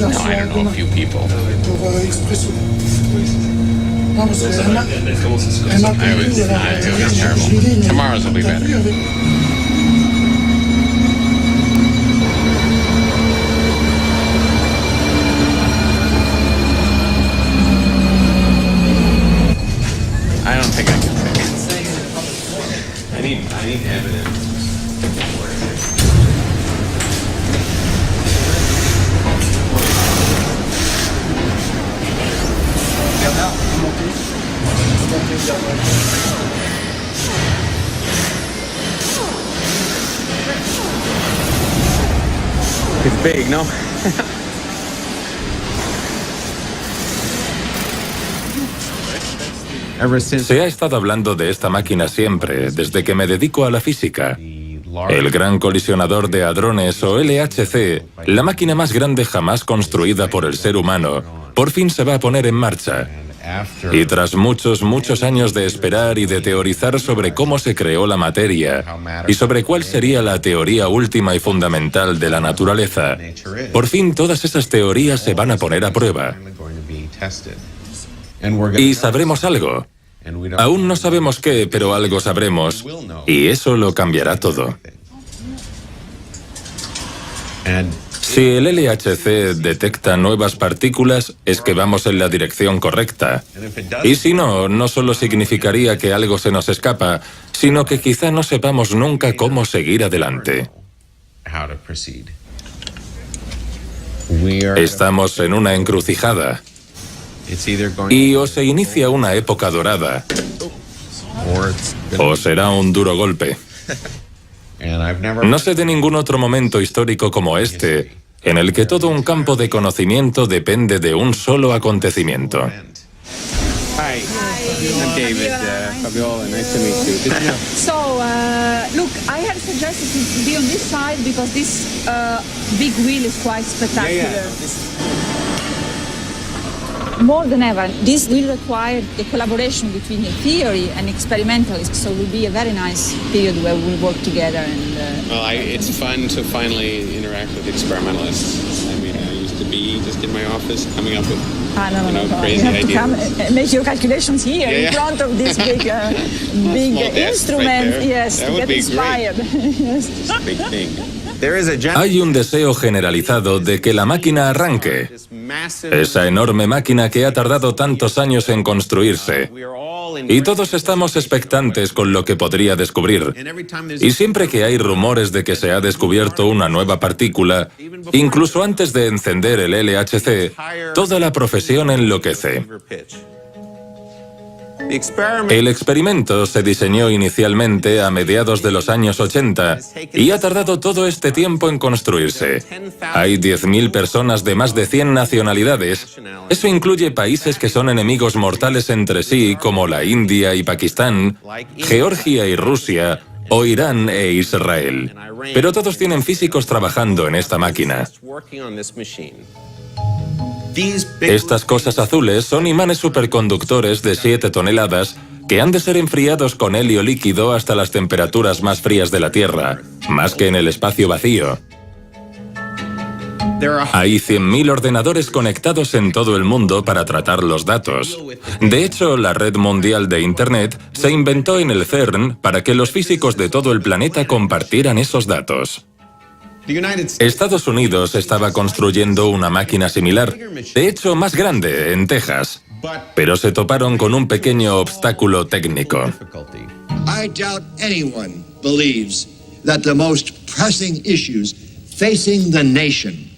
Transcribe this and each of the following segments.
No, I don't know, a few people. It was terrible. Tomorrow's will be better. I don't think I can fix it. I need evidence. It's big, no? Se ha estado hablando de esta máquina siempre, desde que me dedico a la física. El Gran Colisionador de Hadrones, o LHC, la máquina más grande jamás construida por el ser humano, por fin se va a poner en marcha. Y tras muchos años de esperar y de teorizar sobre cómo se creó la materia y sobre cuál sería la teoría última y fundamental de la naturaleza, por fin todas esas teorías se van a poner a prueba. Y sabremos algo. Aún no sabemos qué, pero algo sabremos. Y eso lo cambiará todo. Si el LHC detecta nuevas partículas, es que vamos en la dirección correcta. Y si no, no solo significaría que algo se nos escapa, sino que quizá no sepamos nunca cómo seguir adelante. Estamos en una encrucijada. Y o se inicia una época dorada, o será un duro golpe. No sé de ningún otro momento histórico como este, en el que todo un campo de conocimiento depende de un solo acontecimiento. Hi, I'm David Fabiola. Nice to meet you. So, look, I had suggested to be on this side because this big wheel is quite spectacular. More than ever, this will require the collaboration between the theory and experimentalists, so it will be a very nice period where we'll work together. And Well, it's fun to finally interact with experimentalists. I mean, I used to be just in my office coming up with crazy you have ideas. to come and make your calculations here in front of this big, big instrument. Right, yes, that to would get be inspired. Yes. It's a big thing. Hay un deseo generalizado de que la máquina arranque. Esa enorme máquina que ha tardado tantos años en construirse. Y todos estamos expectantes con lo que podría descubrir. Y siempre que hay rumores de que se ha descubierto una nueva partícula, incluso antes de encender el LHC, toda la profesión enloquece. El experimento se diseñó inicialmente a mediados de los años 80 y ha tardado todo este tiempo en construirse. Hay 10.000 personas de más de 100 nacionalidades. Eso incluye países que son enemigos mortales entre sí, como la India y Pakistán, Georgia y Rusia, o Irán e Israel. Pero todos tienen físicos trabajando en esta máquina. Estas cosas azules son imanes superconductores de 7 toneladas que han de ser enfriados con helio líquido hasta las temperaturas más frías de la Tierra, más que en el espacio vacío. Hay 100.000 ordenadores conectados en todo el mundo para tratar los datos. De hecho, la red mundial de Internet se inventó en el CERN para que los físicos de todo el planeta compartieran esos datos. Estados Unidos estaba construyendo una máquina similar, de hecho más grande, en Texas, pero se toparon con un pequeño obstáculo técnico. I doubt anyone believes that the most pressing issues facing the nation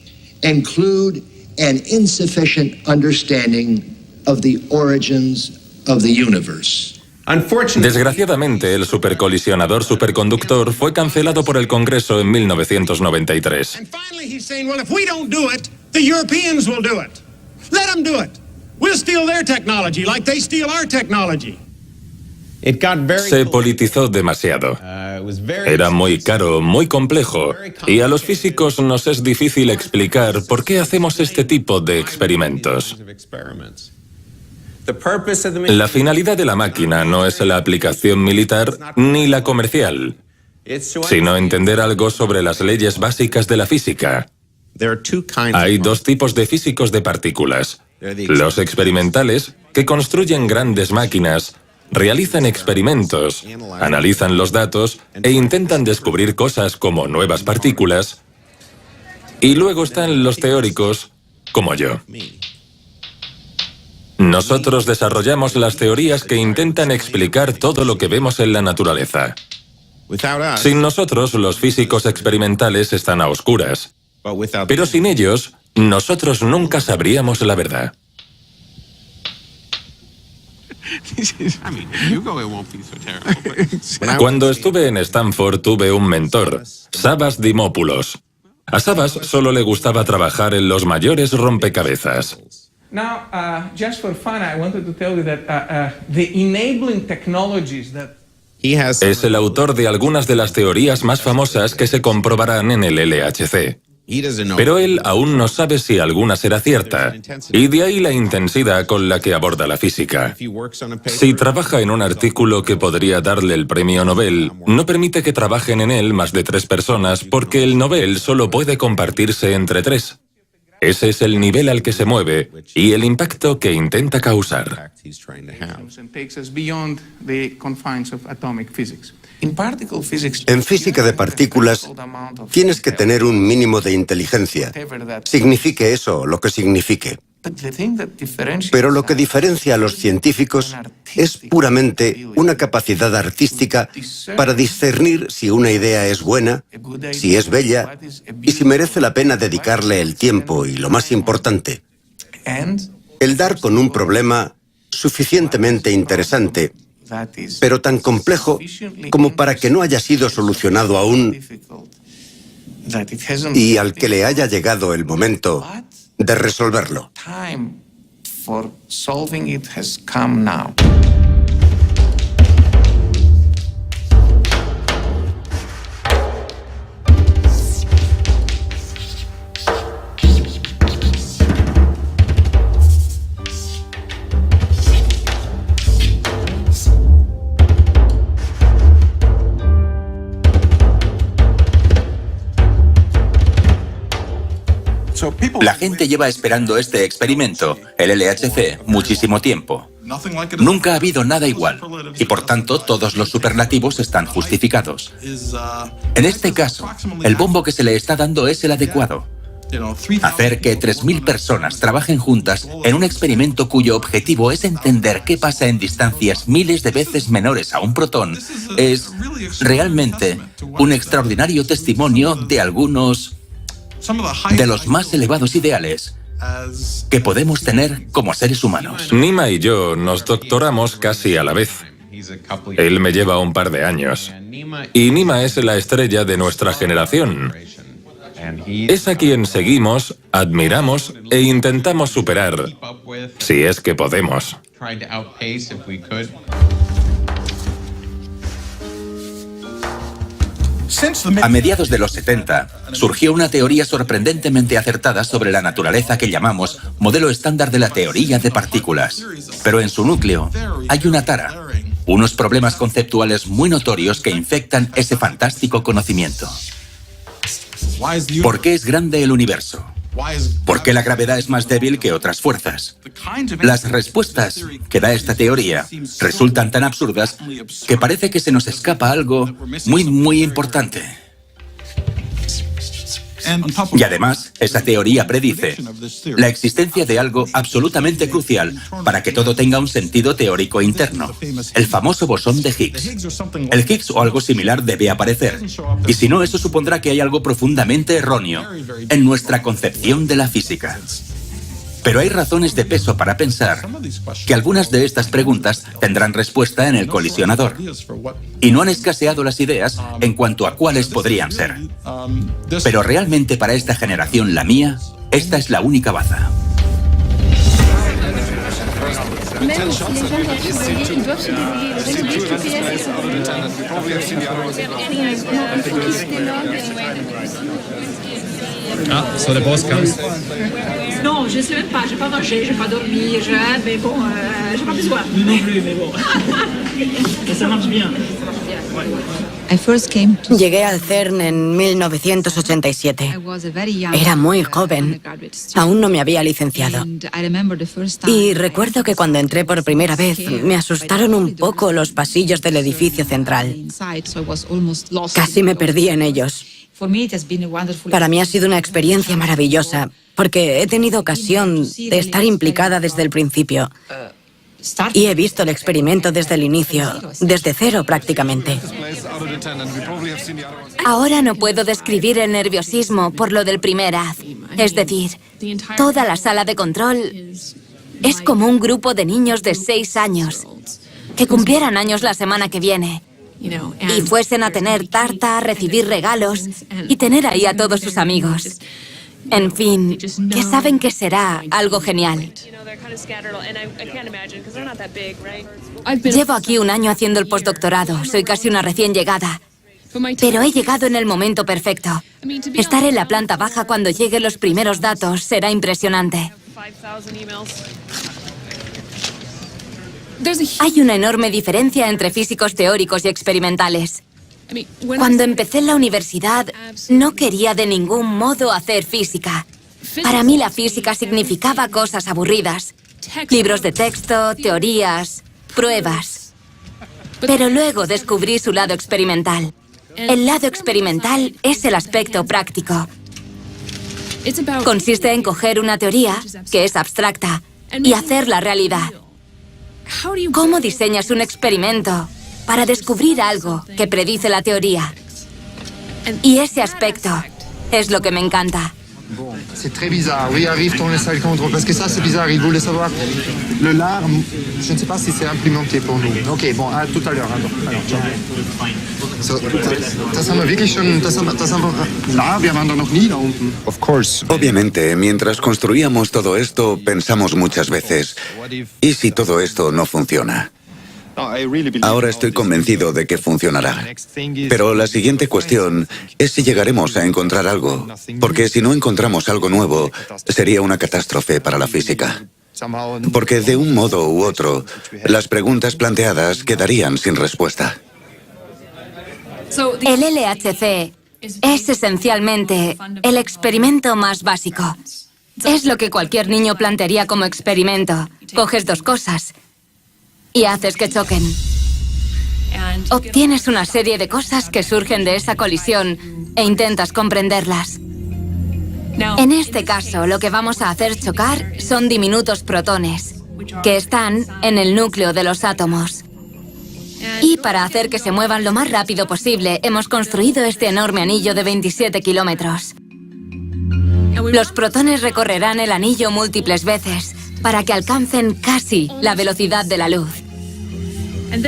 include an insufficient understanding of the origins of the universe. Desgraciadamente, el supercolisionador superconductor fue cancelado por el Congreso en 1993. And finally he's saying, well, if we don't do it, the Europeans will do it. Let them do it. We'll steal their technology like they steal our technology. Se politizó demasiado. Era muy caro, muy complejo, y a los físicos nos es difícil explicar por qué hacemos este tipo de experimentos. La finalidad de la máquina no es la aplicación militar ni la comercial, sino entender algo sobre las leyes básicas de la física. Hay dos tipos de físicos de partículas. Los experimentales, que construyen grandes máquinas, realizan experimentos, analizan los datos e intentan descubrir cosas como nuevas partículas. Y luego están los teóricos, como yo. Nosotros desarrollamos las teorías que intentan explicar todo lo que vemos en la naturaleza. Sin nosotros, los físicos experimentales están a oscuras. Pero sin ellos, nosotros nunca sabríamos la verdad. Cuando estuve en Stanford tuve un mentor, Savas Dimopoulos. A Savas solo le gustaba trabajar en los mayores rompecabezas. Now, just for fun, I wanted to tell you that the enabling technologies that Es el autor de algunas de las teorías más famosas que se comprobarán en el LHC. Pero él aún no sabe si alguna será cierta, y de ahí la intensidad con la que aborda la física. Si trabaja en un artículo que podría darle el premio Nobel, no permite que trabajen en él más de 3 personas porque el Nobel solo puede compartirse entre 3. Ese es el nivel al que se mueve y el impacto que intenta causar. En física de partículas, tienes que tener un mínimo de inteligencia, signifique eso lo que signifique. Pero lo que diferencia a los científicos es puramente una capacidad artística para discernir si una idea es buena, si es bella y si merece la pena dedicarle el tiempo y, lo más importante, el dar con un problema suficientemente interesante, pero tan complejo como para que no haya sido solucionado aún y al que le haya llegado el momento de resolverlo. La gente lleva esperando este experimento, el LHC, muchísimo tiempo. Nunca ha habido nada igual, y por tanto todos los superlativos están justificados. En este caso, el bombo que se le está dando es el adecuado. Hacer que 3.000 personas trabajen juntas en un experimento cuyo objetivo es entender qué pasa en distancias miles de veces menores a un protón es realmente un extraordinario testimonio de algunos de los más elevados ideales que podemos tener como seres humanos. Nima y yo nos doctoramos casi a la vez. Él me lleva un par de años. Y Nima es la estrella de nuestra generación. Es a quien seguimos, admiramos e intentamos superar, si es que podemos. A mediados de los 70, surgió una teoría sorprendentemente acertada sobre la naturaleza que llamamos modelo estándar de la teoría de partículas. Pero en su núcleo hay una tara, unos problemas conceptuales muy notorios que infectan ese fantástico conocimiento. ¿Por qué es grande el universo? ¿Por qué la gravedad es más débil que otras fuerzas? Las respuestas que da esta teoría resultan tan absurdas que parece que se nos escapa algo muy importante. Y además, esa teoría predice la existencia de algo absolutamente crucial para que todo tenga un sentido teórico interno, el famoso bosón de Higgs. El Higgs o algo similar debe aparecer, y si no, eso supondrá que hay algo profundamente erróneo en nuestra concepción de la física. Pero hay razones de peso para pensar que algunas de estas preguntas tendrán respuesta en el colisionador. Y no han escaseado las ideas en cuanto a cuáles podrían ser. Pero realmente para esta generación, la mía, esta es la única baza. Ah, so the boss comes. Non, je sais même pas, j'ai pas mangé, j'ai pas dormi, mais bon, j'ai pas besoin. Non plus, mais bon. Ça marche bien. Llegué al CERN en 1987. Era muy joven. Aún no me había licenciado. Y recuerdo que cuando entré por primera vez, me asustaron un poco los pasillos del edificio central. Casi me perdí en ellos. Para mí ha sido una experiencia maravillosa, porque he tenido ocasión de estar implicada desde el principio. Y he visto el experimento desde el inicio, desde cero prácticamente. Ahora no puedo describir el nerviosismo por lo del primer haz. Es decir, toda la sala de control es como un grupo de niños de 6 años que cumplieran años la semana que viene y fuesen a tener tarta, a recibir regalos y tener ahí a todos sus amigos. En fin, que saben que será algo genial. Llevo aquí un año haciendo el postdoctorado, soy casi una recién llegada. Pero he llegado en el momento perfecto. Estar en la planta baja cuando lleguen los primeros datos será impresionante. Hay una enorme diferencia entre físicos teóricos y experimentales. Cuando empecé en la universidad, no quería de ningún modo hacer física. Para mí la física significaba cosas aburridas. Libros de texto, teorías, pruebas. Pero luego descubrí su lado experimental. El lado experimental es el aspecto práctico. Consiste en coger una teoría, que es abstracta, y hacerla realidad. ¿Cómo diseñas un experimento para descubrir algo que predice la teoría? Y ese aspecto es lo que me encanta. Bon, c'est très bizarre. Oui, arrive dans les salles contre, parce que ça, c'est bizarre. Il voulait savoir le lard. Je ne sais pas si c'est implémenté pour nous. Ok, bon, à tout à l'heure. Alors, ciao. So, das haben wir wirklich schon, das haben wir, na, wir waren da noch nie da unten. Of course. Obviamente, mientras construíamos todo esto, pensamos muchas veces, ¿y si todo esto no funciona? Ahora estoy convencido de que funcionará. Pero la siguiente cuestión es si llegaremos a encontrar algo, porque si no encontramos algo nuevo, sería una catástrofe para la física. Porque de un modo u otro, las preguntas planteadas quedarían sin respuesta. El LHC es esencialmente el experimento más básico. Es lo que cualquier niño plantearía como experimento. Coges dos cosas y haces que choquen. Obtienes una serie de cosas que surgen de esa colisión e intentas comprenderlas. En este caso, lo que vamos a hacer chocar son diminutos protones, que están en el núcleo de los átomos. Y para hacer que se muevan lo más rápido posible, hemos construido este enorme anillo de 27 kilómetros. Los protones recorrerán el anillo múltiples veces, para que alcancen casi la velocidad de la luz.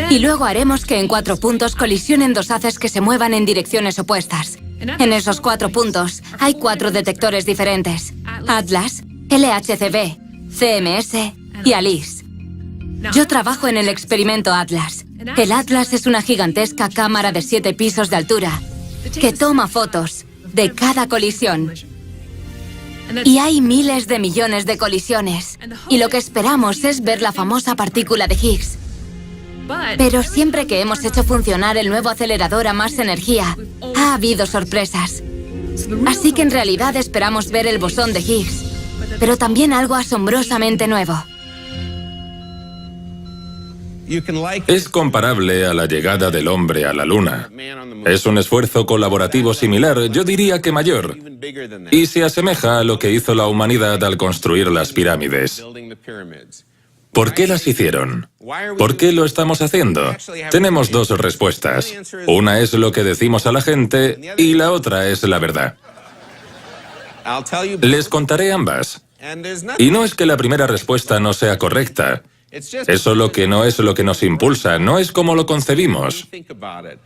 Y luego haremos que en 4 puntos colisionen dos haces que se muevan en direcciones opuestas. En esos 4 puntos hay 4 detectores diferentes: Atlas, LHCb, CMS y ALICE. Yo trabajo en el experimento Atlas. El Atlas es una gigantesca cámara de 7 pisos de altura que toma fotos de cada colisión. Y hay miles de millones de colisiones. Y lo que esperamos es ver la famosa partícula de Higgs. Pero siempre que hemos hecho funcionar el nuevo acelerador a más energía, ha habido sorpresas. Así que en realidad esperamos ver el bosón de Higgs, pero también algo asombrosamente nuevo. Es comparable a la llegada del hombre a la Luna. Es un esfuerzo colaborativo similar, yo diría que mayor, y se asemeja a lo que hizo la humanidad al construir las pirámides. ¿Por qué las hicieron? ¿Por qué lo estamos haciendo? Tenemos 2 respuestas. Una es lo que decimos a la gente y la otra es la verdad. Les contaré ambas. Y no es que la primera respuesta no sea correcta. Es solo que no es lo que nos impulsa, no es como lo concebimos.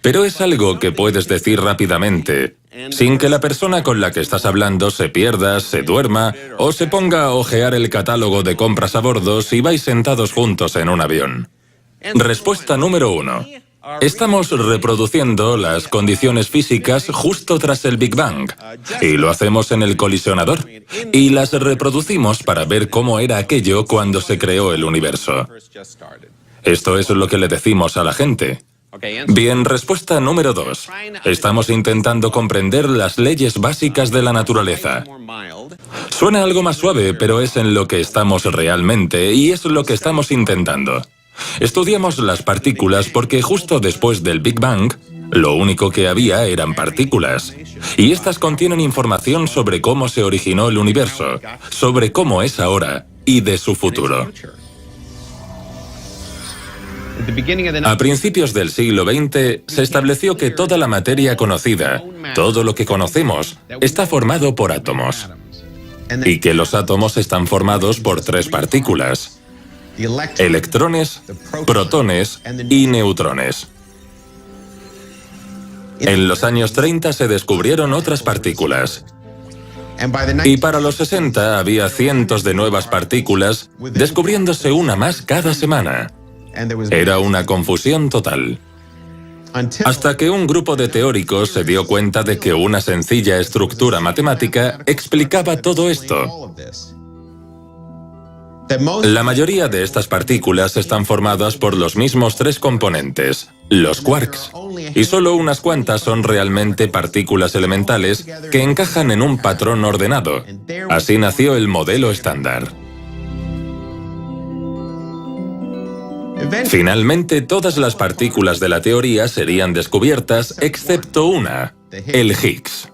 Pero es algo que puedes decir rápidamente, sin que la persona con la que estás hablando se pierda, se duerma o se ponga a hojear el catálogo de compras a bordo si vais sentados juntos en un avión. Respuesta número 1. Estamos reproduciendo las condiciones físicas justo tras el Big Bang, y lo hacemos en el colisionador, y las reproducimos para ver cómo era aquello cuando se creó el universo. Esto es lo que le decimos a la gente. Bien, respuesta número 2. Estamos intentando comprender las leyes básicas de la naturaleza. Suena algo más suave, pero es en lo que estamos realmente y es lo que estamos intentando. Estudiamos las partículas porque justo después del Big Bang, lo único que había eran partículas. Y estas contienen información sobre cómo se originó el universo, sobre cómo es ahora y de su futuro. A principios del siglo XX se estableció que toda la materia conocida, todo lo que conocemos, está formado por átomos. Y que los átomos están formados por 3 partículas: electrones, protones y neutrones. En los años 30 se descubrieron otras partículas. Y para los 60 había cientos de nuevas partículas, descubriéndose una más cada semana. Era una confusión total. Hasta que un grupo de teóricos se dio cuenta de que una sencilla estructura matemática explicaba todo esto. La mayoría de estas partículas están formadas por los mismos 3 componentes, los quarks, y solo unas cuantas son realmente partículas elementales que encajan en un patrón ordenado. Así nació el modelo estándar. Finalmente, todas las partículas de la teoría serían descubiertas excepto una, el Higgs.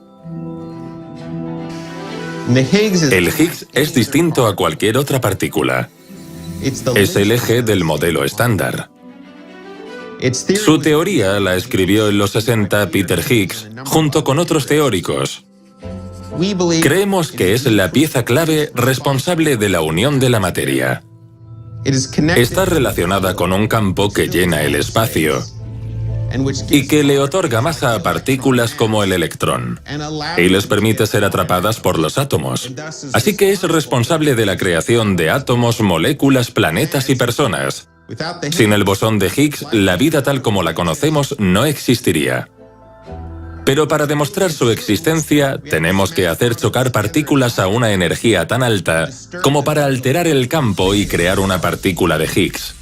El Higgs es distinto a cualquier otra partícula. Es el eje del modelo estándar. Su teoría la escribió en los 60 Peter Higgs, junto con otros teóricos. Creemos que es la pieza clave responsable de la unión de la materia. Está relacionada con un campo que llena el espacio y que le otorga masa a partículas como el electrón y les permite ser atrapadas por los átomos. Así que es responsable de la creación de átomos, moléculas, planetas y personas. Sin el bosón de Higgs, la vida tal como la conocemos no existiría. Pero para demostrar su existencia, tenemos que hacer chocar partículas a una energía tan alta como para alterar el campo y crear una partícula de Higgs.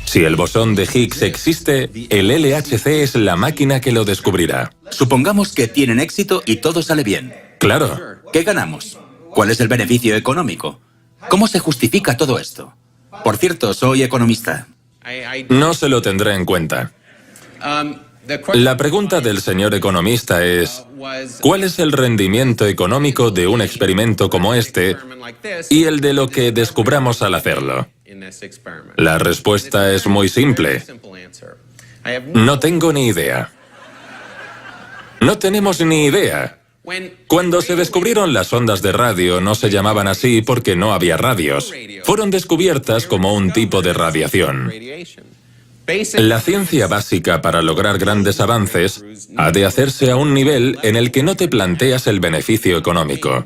Si el bosón de Higgs existe, el LHC es la máquina que lo descubrirá. Supongamos que tienen éxito y todo sale bien. Claro. ¿Qué ganamos? ¿Cuál es el beneficio económico? ¿Cómo se justifica todo esto? Por cierto, soy economista. No se lo tendré en cuenta. La pregunta del señor economista es, ¿cuál es el rendimiento económico de un experimento como este y el de lo que descubramos al hacerlo? La respuesta es muy simple. No tengo ni idea. No tenemos ni idea. Cuando se descubrieron las ondas de radio no se llamaban así porque no había radios. Fueron descubiertas como un tipo de radiación. La ciencia básica para lograr grandes avances ha de hacerse a un nivel en el que no te planteas el beneficio económico.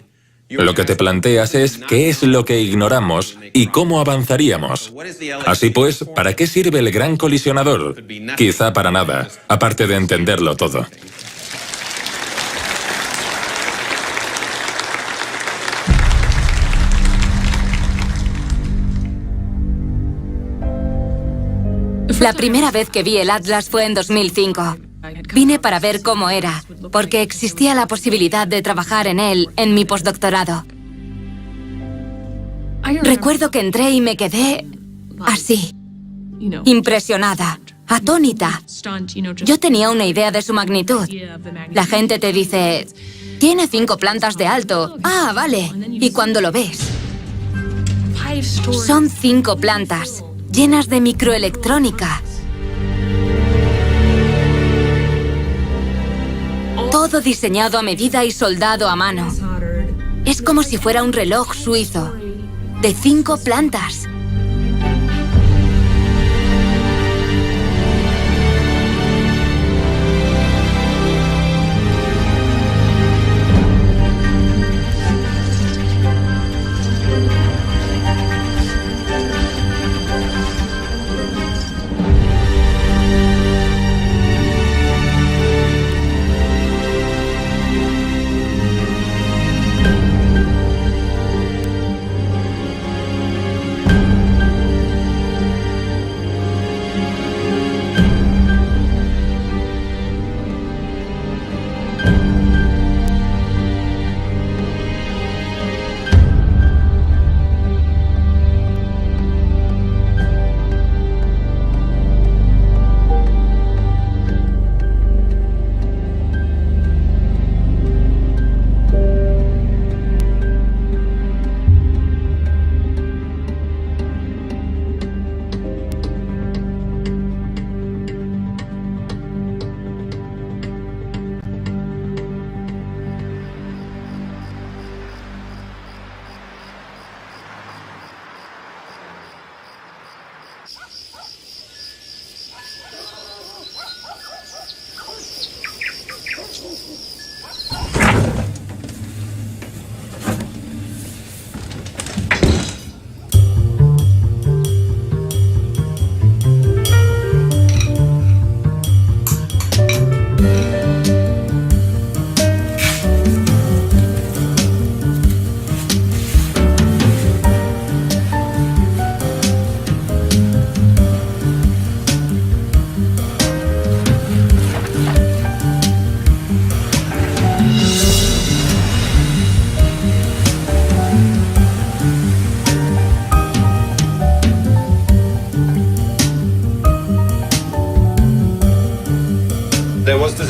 Lo que te planteas es qué es lo que ignoramos y cómo avanzaríamos. Así pues, ¿para qué sirve el gran colisionador? Quizá para nada, aparte de entenderlo todo. La primera vez que vi el Atlas fue en 2005. Vine para ver cómo era, porque existía la posibilidad de trabajar en él en mi postdoctorado. Recuerdo que entré y me quedé así, impresionada, atónita. Yo tenía una idea de su magnitud. La gente te dice, tiene 5 plantas de alto. Ah, vale. Y cuando lo ves, son 5 plantas llenas de microelectrónica. Todo diseñado a medida y soldado a mano. Es como si fuera un reloj suizo, de 5 plantas.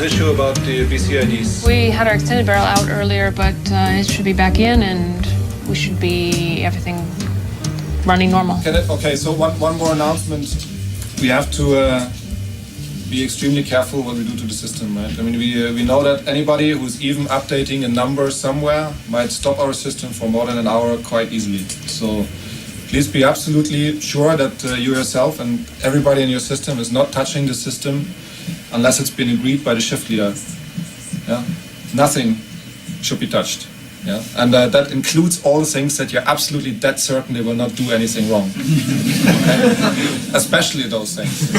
issue about the BCIDs? We had our extended barrel out earlier, but it should be back in, and we should be everything running normal. Okay, so one more announcement. We have to be extremely careful what we do to the system, right? I mean, we know that anybody who's even updating a number somewhere might stop our system for more than an hour quite easily. So please be absolutely sure that you yourself and everybody in your system is not touching the system unless it's been agreed by the shift leader. Yeah? Nothing should be touched. Yeah? And that includes all the things that you're absolutely dead certain they will not do anything wrong. Okay? Especially those things.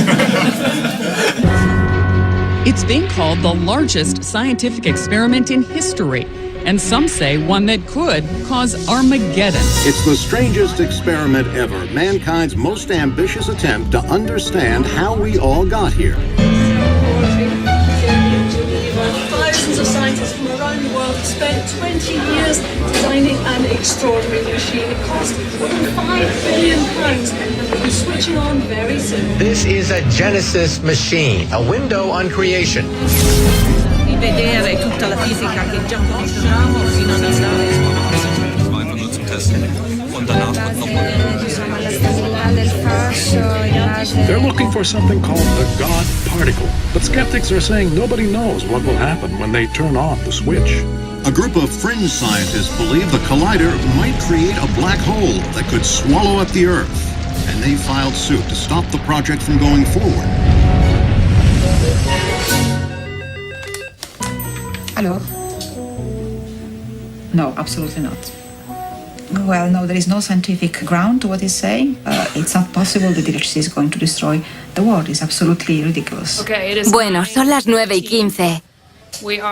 It's being called the largest scientific experiment in history, and some say one that could cause Armageddon. It's the strangest experiment ever, mankind's most ambitious attempt to understand how we all got here. Thousands of scientists from around the world spent 20 years designing an extraordinary machine. It cost more than £5 billion and will be switching on very soon. This is a Genesis machine, a window on creation. Di vedere tutta la fisica che già conosciamo fino ad andare. They're looking for something called the God particle, but skeptics are saying nobody knows what will happen when they turn off the switch. A group of fringe scientists believe the collider might create a black hole that could swallow up the Earth, and they filed suit to stop the project from going forward. Hello? No, absolutely not. Well, no, there is no scientific ground to what he's saying. It's not possible that the electricity is going to destroy the world. It's absolutely ridiculous. Bueno, son las 9:15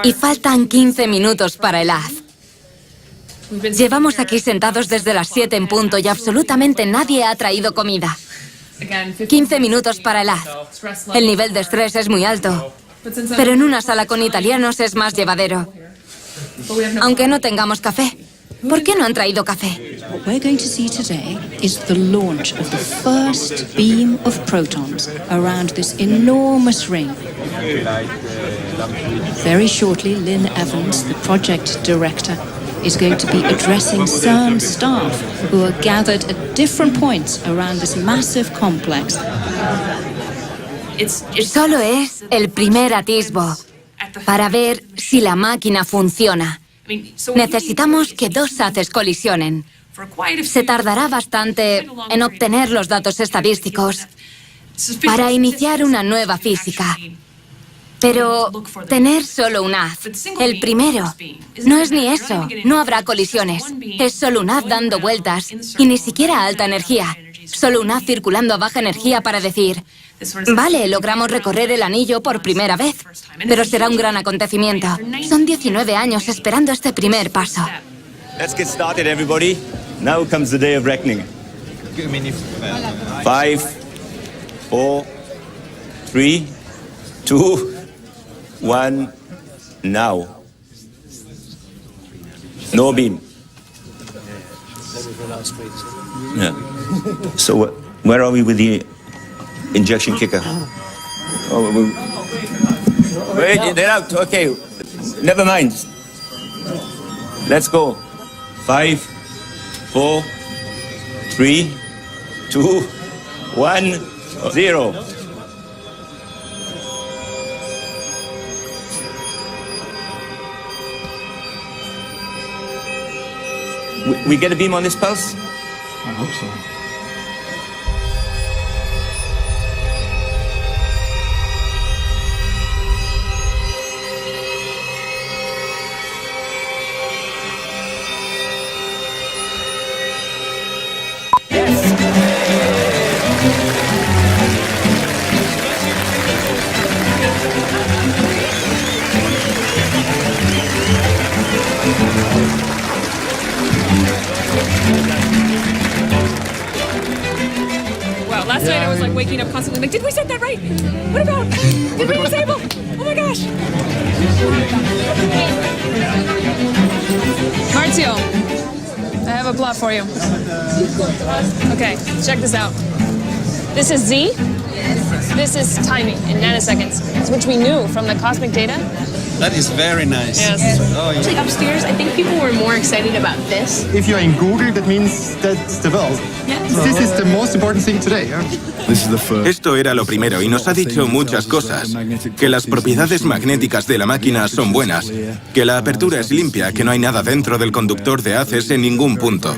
y faltan 15 minutos para el haz. Llevamos aquí sentados desde las 7 en punto y absolutamente nadie ha traído comida. 15 minutos para el haz. El nivel de estrés es muy alto, pero en una sala con italianos es más llevadero. Aunque no tengamos café. ¿Por qué no han traído café? What we're going to see today is the launch of the first beam of protons around this enormous ring. Very shortly, Lynn Evans, the project director, is going to be addressing CERN staff who are gathered at different points around this massive complex. Solo es el primer atisbo para ver si la máquina funciona. Necesitamos que dos haces colisionen. Se tardará bastante en obtener los datos estadísticos para iniciar una nueva física. Pero tener solo un haz, el primero, no es ni eso, no habrá colisiones. Es solo un haz dando vueltas y ni siquiera a alta energía. Solo un haz circulando a baja energía para decir, vale, logramos recorrer el anillo por primera vez, pero será un gran acontecimiento. Son 19 años esperando este primer paso. Let's get started, everybody. Now comes the day of reckoning. 5, 4, 3, 2, 1, now. No beam. Yeah. So where are we with the injection kicker? Oh, wait, they're out. Okay, never mind. Let's go. 5, 4, 3, 2, 1, 0. We get a beam on this pulse? I hope so. Wow, last night I was like waking up constantly like, did we set that right? What about, did we disable? Oh my gosh. Marzio, I have a plot for you. Okay, check this out. This is Z, This is timing in nanoseconds, which we knew from the cosmic data. That is very nice. Yes. Oh, yeah. Actually, upstairs, I think people were more excited about this. If you're in Google, that means that's the world. This is the most important thing today. Esto era lo primero y nos ha dicho muchas cosas. Que las propiedades magnéticas de la máquina son buenas, que la apertura es limpia, que no hay nada dentro del conductor de haces en ningún punto.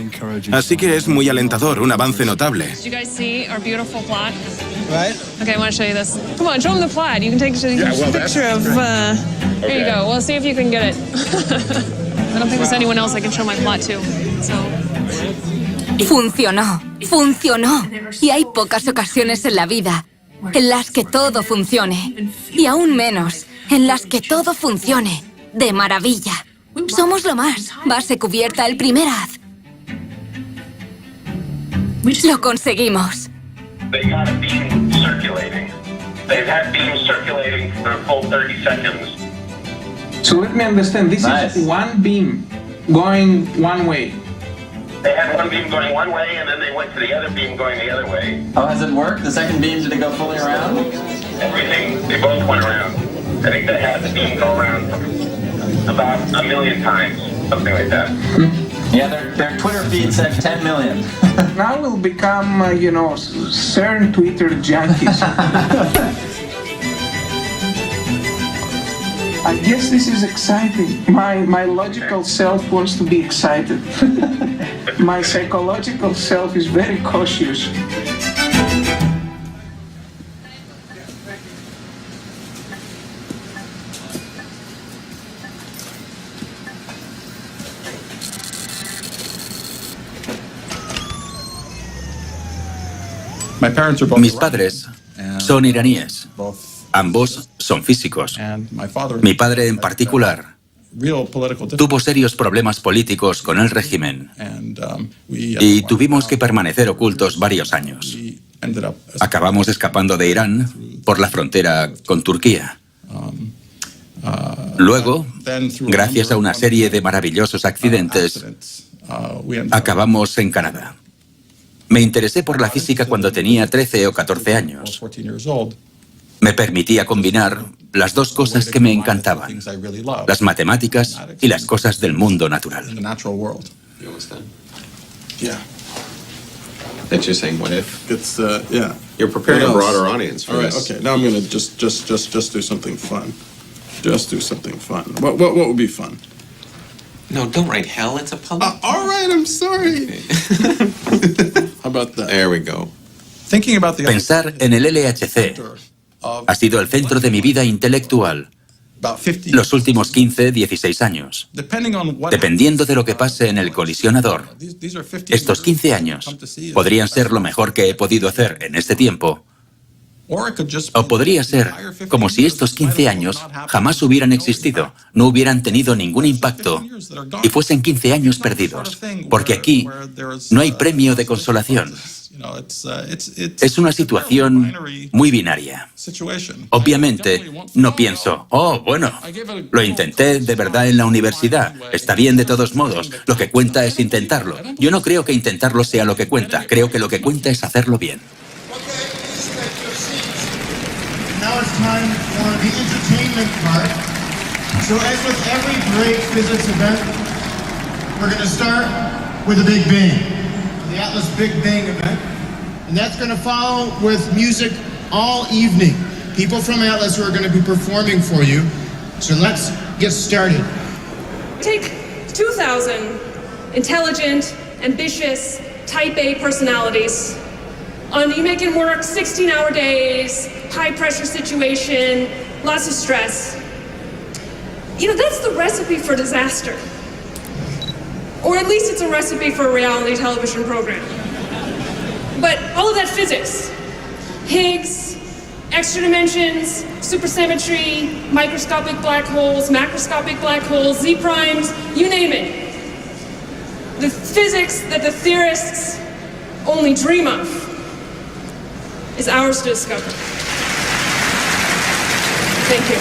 Así que es muy alentador, un avance notable. Did you guys see our beautiful plot? Right. Okay, I want to show you this. Come on, show them the plot. You can take a picture of... There you go. Well, see if you can get it. I don't think there's anyone else I can show my plot to. So... Funcionó, funcionó. Y hay pocas ocasiones en la vida en las que todo funcione. Y aún menos en las que todo funcione de maravilla. Somos lo más. Base cubierta, el primer haz. Lo conseguimos. They got a beam circulating. They've had beams circulating for a full 30 seconds. So let me understand, this is one beam going one way. They had one beam going one way, and then they went to the other beam going the other way. How has it worked? The second beam, did it go fully around? Everything, they both went around. I think they had the beam go around about 1 million times, something like that. Yeah, their Twitter feed said 10 million. Now we'll become, CERN Twitter junkies. I guess this is exciting. My logical self wants to be excited. My psychological self is very cautious. Mis padres son iraníes. Ambos son físicos. Mi padre en particular tuvo serios problemas políticos con el régimen y tuvimos que permanecer ocultos varios años. Acabamos escapando de Irán por la frontera con Turquía. Luego, gracias a una serie de maravillosos accidentes, acabamos en Canadá. Me interesé por la física cuando tenía 13 o 14 años. Me permitía combinar las dos cosas que me encantaban, las matemáticas y las cosas del mundo natural. That you're saying, what if? It's yeah. You're preparing a broader audience for this. All right, okay. Now I'm gonna just do something fun. Just do something fun. What would be fun? No, don't write hell. It's a public. All right, I'm sorry. How about that? There we go. Thinking about the Pensar en el LHC ha sido el centro de mi vida intelectual los últimos 15, 16 años. Dependiendo de lo que pase en el colisionador, estos 15 años podrían ser lo mejor que he podido hacer en este tiempo. O podría ser como si estos 15 años jamás hubieran existido, no hubieran tenido ningún impacto y fuesen 15 años perdidos. Porque aquí no hay premio de consolación. Es una situación muy binaria. Obviamente, no pienso, oh, bueno, lo intenté de verdad en la universidad, está bien de todos modos, lo que cuenta es intentarlo. Yo no creo que intentarlo sea lo que cuenta, creo que lo que cuenta es hacerlo bien. Now it's time for the entertainment part. So as with every great physics event, we're going to start with a Big Bang, the Atlas Big Bang event. And that's going to follow with music all evening. People from Atlas who are going to be performing for you. So let's get started. Take 2,000 intelligent, ambitious, type A personalities. You make it work 16-hour days, high-pressure situation, lots of stress. That's the recipe for disaster. Or at least it's a recipe for a reality television program. But all of that physics, Higgs, extra dimensions, supersymmetry, microscopic black holes, macroscopic black holes, Z-primes, you name it. The physics that the theorists only dream of is ours to discover. Thank you.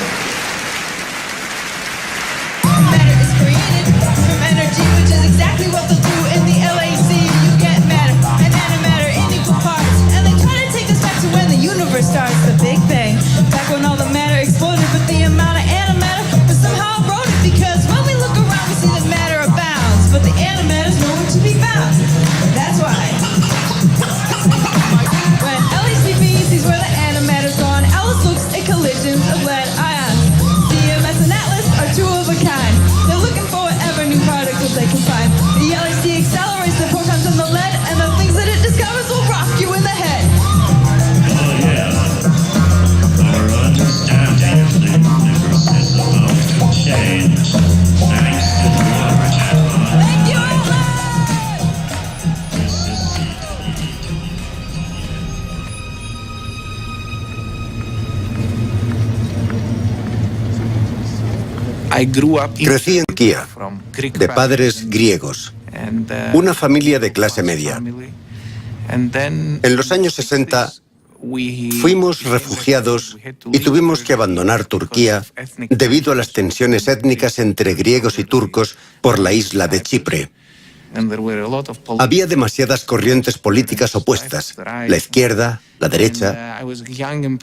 Matter is created from energy, which is exactly what they'll do in the LAC. You get matter and antimatter in equal parts. And they try to take us back to when the universe starts, the big Crecí en Turquía, de padres griegos, una familia de clase media. En los años 60 fuimos refugiados y tuvimos que abandonar Turquía debido a las tensiones étnicas entre griegos y turcos por la isla de Chipre. Había demasiadas corrientes políticas opuestas, la izquierda, la derecha,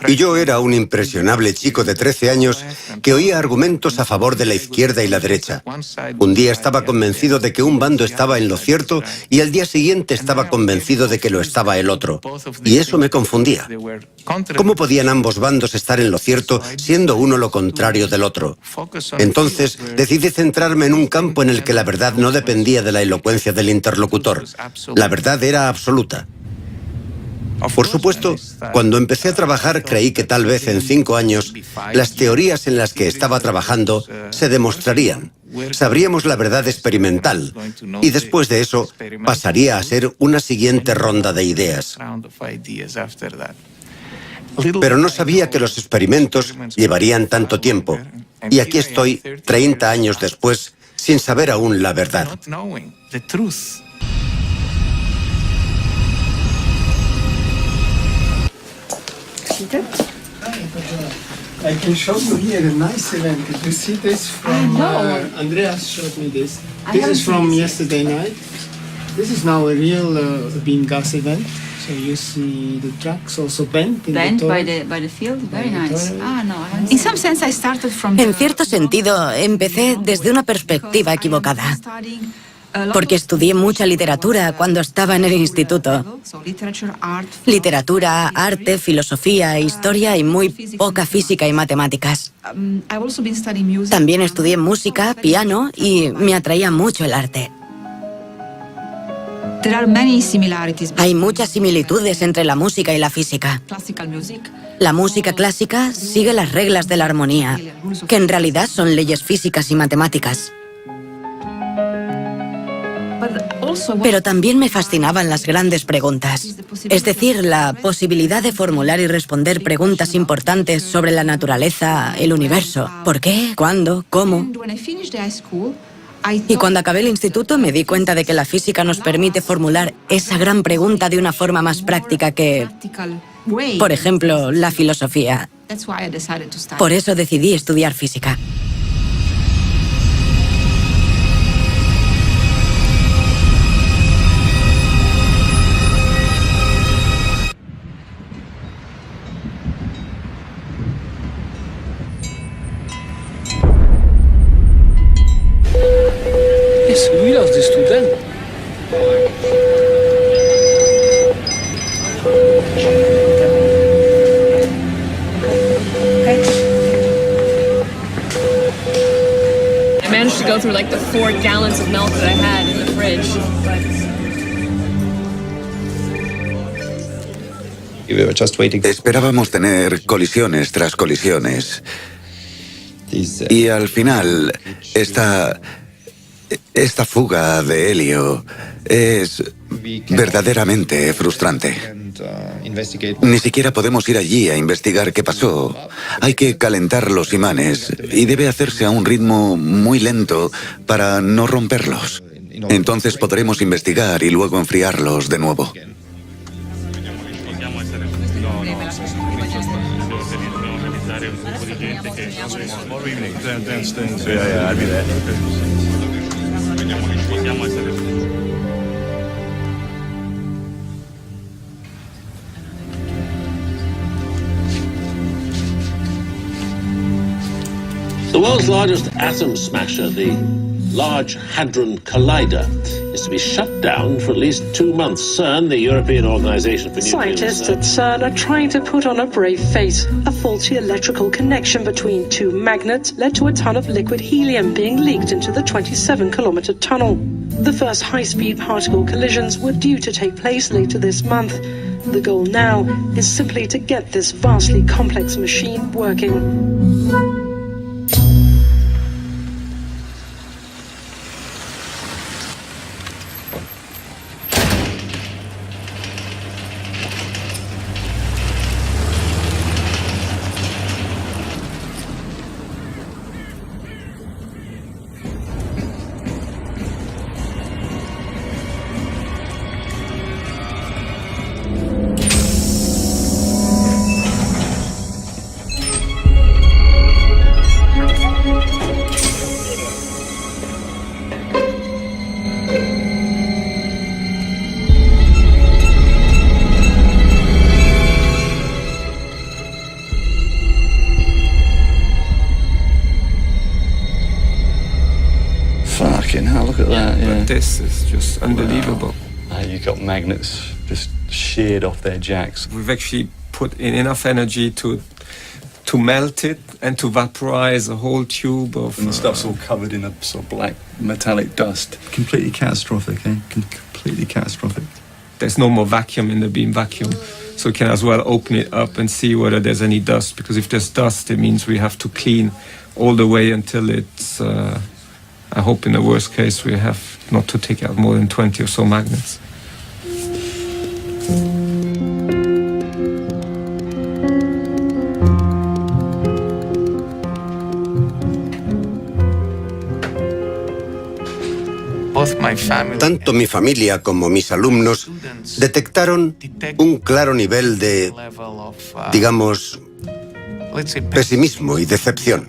y yo era un impresionable chico de 13 años que oía argumentos a favor de la izquierda y la derecha. Un día estaba convencido de que un bando estaba en lo cierto y al día siguiente estaba convencido de que lo estaba el otro. Y eso me confundía. ¿Cómo podían ambos bandos estar en lo cierto siendo uno lo contrario del otro? Entonces decidí centrarme en un campo en el que la verdad no dependía de la elocuencia del interlocutor. La verdad era absoluta. Por supuesto, cuando empecé a trabajar creí que tal vez en 5 años las teorías en las que estaba trabajando se demostrarían. Sabríamos la verdad experimental y después de eso pasaría a ser una siguiente ronda de ideas. Pero no sabía que los experimentos llevarían tanto tiempo. Y aquí estoy, 30 años después, sin saber aún la verdad. I can show you here a nice event. Did you see this from Andreas showed me this. This is from yesterday night. This is now a real beam gas event. So you see the tracks also bent in Bent the by the field, very nice. No, in some sense I started from En cierto sentido, empecé desde una perspectiva equivocada, porque estudié mucha literatura cuando estaba en el instituto. Literatura, arte, filosofía, historia y muy poca física y matemáticas. También estudié música, piano y me atraía mucho el arte. Hay muchas similitudes entre la música y la física. La música clásica sigue las reglas de la armonía, que en realidad son leyes físicas y matemáticas. Pero también me fascinaban las grandes preguntas, es decir, la posibilidad de formular y responder preguntas importantes sobre la naturaleza, el universo. ¿Por qué? ¿Cuándo? ¿Cómo? Y cuando acabé el instituto me di cuenta de que la física nos permite formular esa gran pregunta de una forma más práctica que, por ejemplo, la filosofía. Por eso decidí estudiar física. Celui-là, c'est des students. I managed to go through like the 4 gallons of milk that I had in the fridge. Esperábamos tener colisiones tras colisiones. Y al final, esta fuga de helio es verdaderamente frustrante. Ni siquiera podemos ir allí a investigar qué pasó. Hay que calentar los imanes y debe hacerse a un ritmo muy lento para no romperlos. Entonces podremos investigar y luego enfriarlos de nuevo. The world's largest atom smasher, the Large Hadron Collider, is to be shut down for at least 2 months. CERN, the European Organization for Nuclear Scientists at CERN are trying to put on a brave face. A faulty electrical connection between 2 magnets led to a ton of liquid helium being leaked into the 27-kilometer tunnel. The first high-speed particle collisions were due to take place later this month. The goal now is simply to get this vastly complex machine working. Fucking hell, look at that. Yeah. But this is just unbelievable. You've got magnets just sheared off their jacks. We've actually put in enough energy to melt it and to vaporize a whole tube of... And the stuff's all covered in a sort of black metallic dust. Completely catastrophic, eh? Completely catastrophic. There's no more vacuum in the beam vacuum, so we can as well open it up and see whether there's any dust, because if there's dust, it means we have to clean all the way until it's... I hope in the worst case we have not to take out more than 20 or so magnets. Tanto mi familia como mis alumnos detectaron un claro nivel de, digamos, pesimismo y decepción.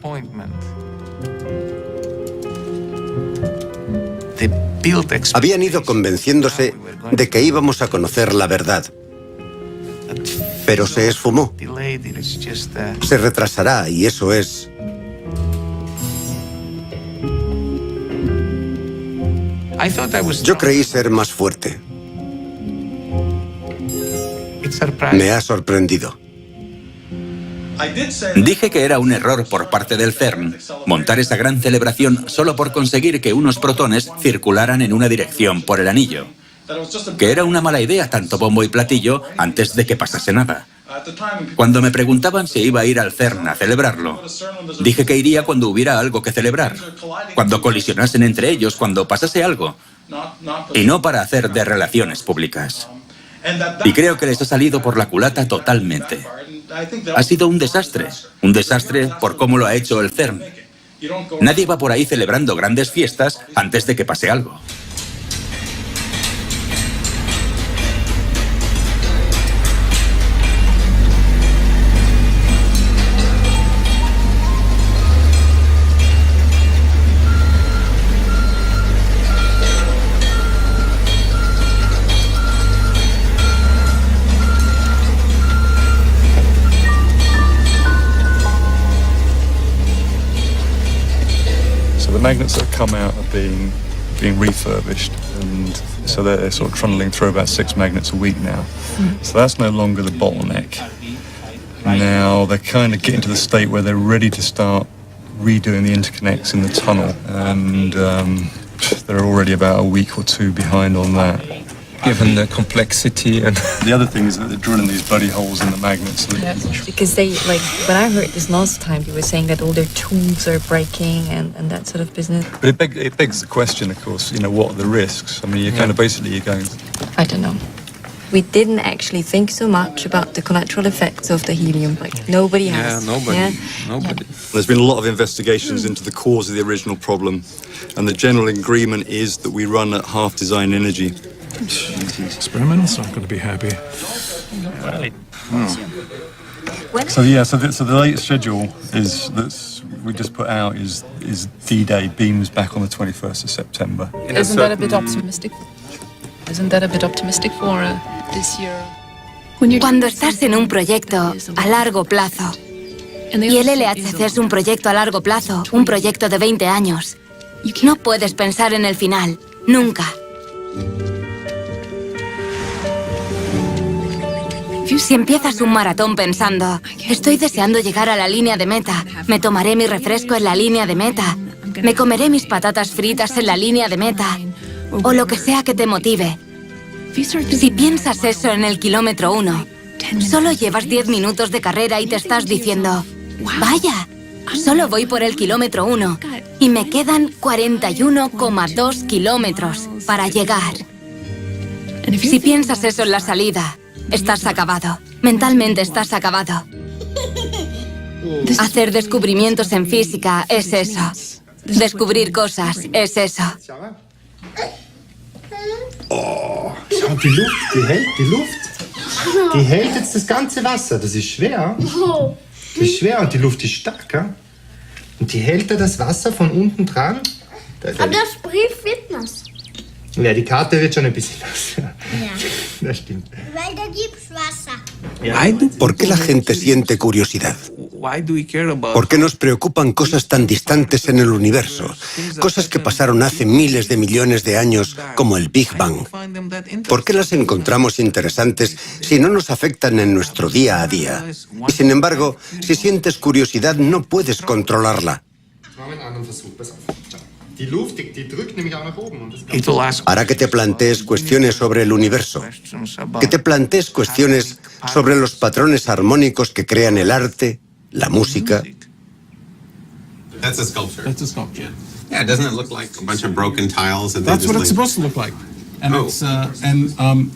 Habían ido convenciéndose de que íbamos a conocer la verdad, pero se esfumó. Se retrasará y eso es... Yo creí ser más fuerte. Me ha sorprendido. Dije que era un error por parte del CERN montar esa gran celebración solo por conseguir que unos protones circularan en una dirección por el anillo. Que era una mala idea tanto bombo y platillo antes de que pasase nada. Cuando me preguntaban si iba a ir al CERN a celebrarlo, dije que iría cuando hubiera algo que celebrar, cuando colisionasen entre ellos, cuando pasase algo, y no para hacer de relaciones públicas. Y creo que les ha salido por la culata totalmente. Ha sido un desastre por cómo lo ha hecho el CERN. Nadie va por ahí celebrando grandes fiestas antes de que pase algo. Magnets that come out are being refurbished, and so they're sort of trundling through about 6 magnets a week now. So that's no longer the bottleneck. Now they're kind of getting to the state where they're ready to start redoing the interconnects in the tunnel, and they're already about a week or 2 behind on that. Given the complexity and... The other thing is that they're drilling these bloody holes in the magnets. Yeah, because they, like, when I heard this last time, they were saying that all their tools are breaking and that sort of business. But it begs the question, of course, you know, what are the risks? I mean, you're kind of basically, you're going... I don't know. We didn't actually think so much about the collateral effects of the helium. Like, nobody has. Nobody. There's been a lot of investigations into the cause of the original problem, and the general agreement is that we run at half design energy. Experimentals aren't going to be happy. So the latest schedule is we just put out is D-Day, beams back on the 21st of September. Isn't that a bit optimistic? Isn't that a bit optimistic for this year? Cuando estás en un proyecto a largo plazo, y el LHC es un proyecto a largo plazo, un proyecto de 20 años, no puedes pensar en el final, nunca. Si empiezas un maratón pensando, estoy deseando llegar a la línea de meta, me tomaré mi refresco en la línea de meta, me comeré mis patatas fritas en la línea de meta, o lo que sea que te motive. Si piensas eso en el kilómetro 1, solo llevas 10 minutos de carrera y te estás diciendo, vaya, solo voy por el kilómetro 1 y me quedan 41,2 kilómetros para llegar. Si piensas eso en la salida, estás acabado. Mentalmente estás acabado. Hacer descubrimientos en física es eso. Descubrir cosas es eso. Oh, schau, die Luft. Die hält jetzt das ganze Wasser. Das ist schwer. Das ist schwer und die Luft ist stark. Und die hält da das Wasser von unten dran. Aber das Brief wird nass. Ja, die Karte wird schon ein bisschen nass. Ja. Das stimmt. Weil da gibt's Wasser. ¿Por qué la gente siente curiosidad? ¿Por qué nos preocupan cosas tan distantes en el universo? Cosas que pasaron hace miles de millones de años, como el Big Bang. ¿Por qué las encontramos interesantes si no nos afectan en nuestro día a día? Y sin embargo, si sientes curiosidad, no puedes controlarla. Hará que te plantees cuestiones sobre el universo, que te plantees cuestiones sobre los patrones armónicos que crean el arte, la música. That's a sculpture. That's a sculpture. Yeah, doesn't it look like a bunch of broken tiles? That they That's just what it's leave? supposed to look like. And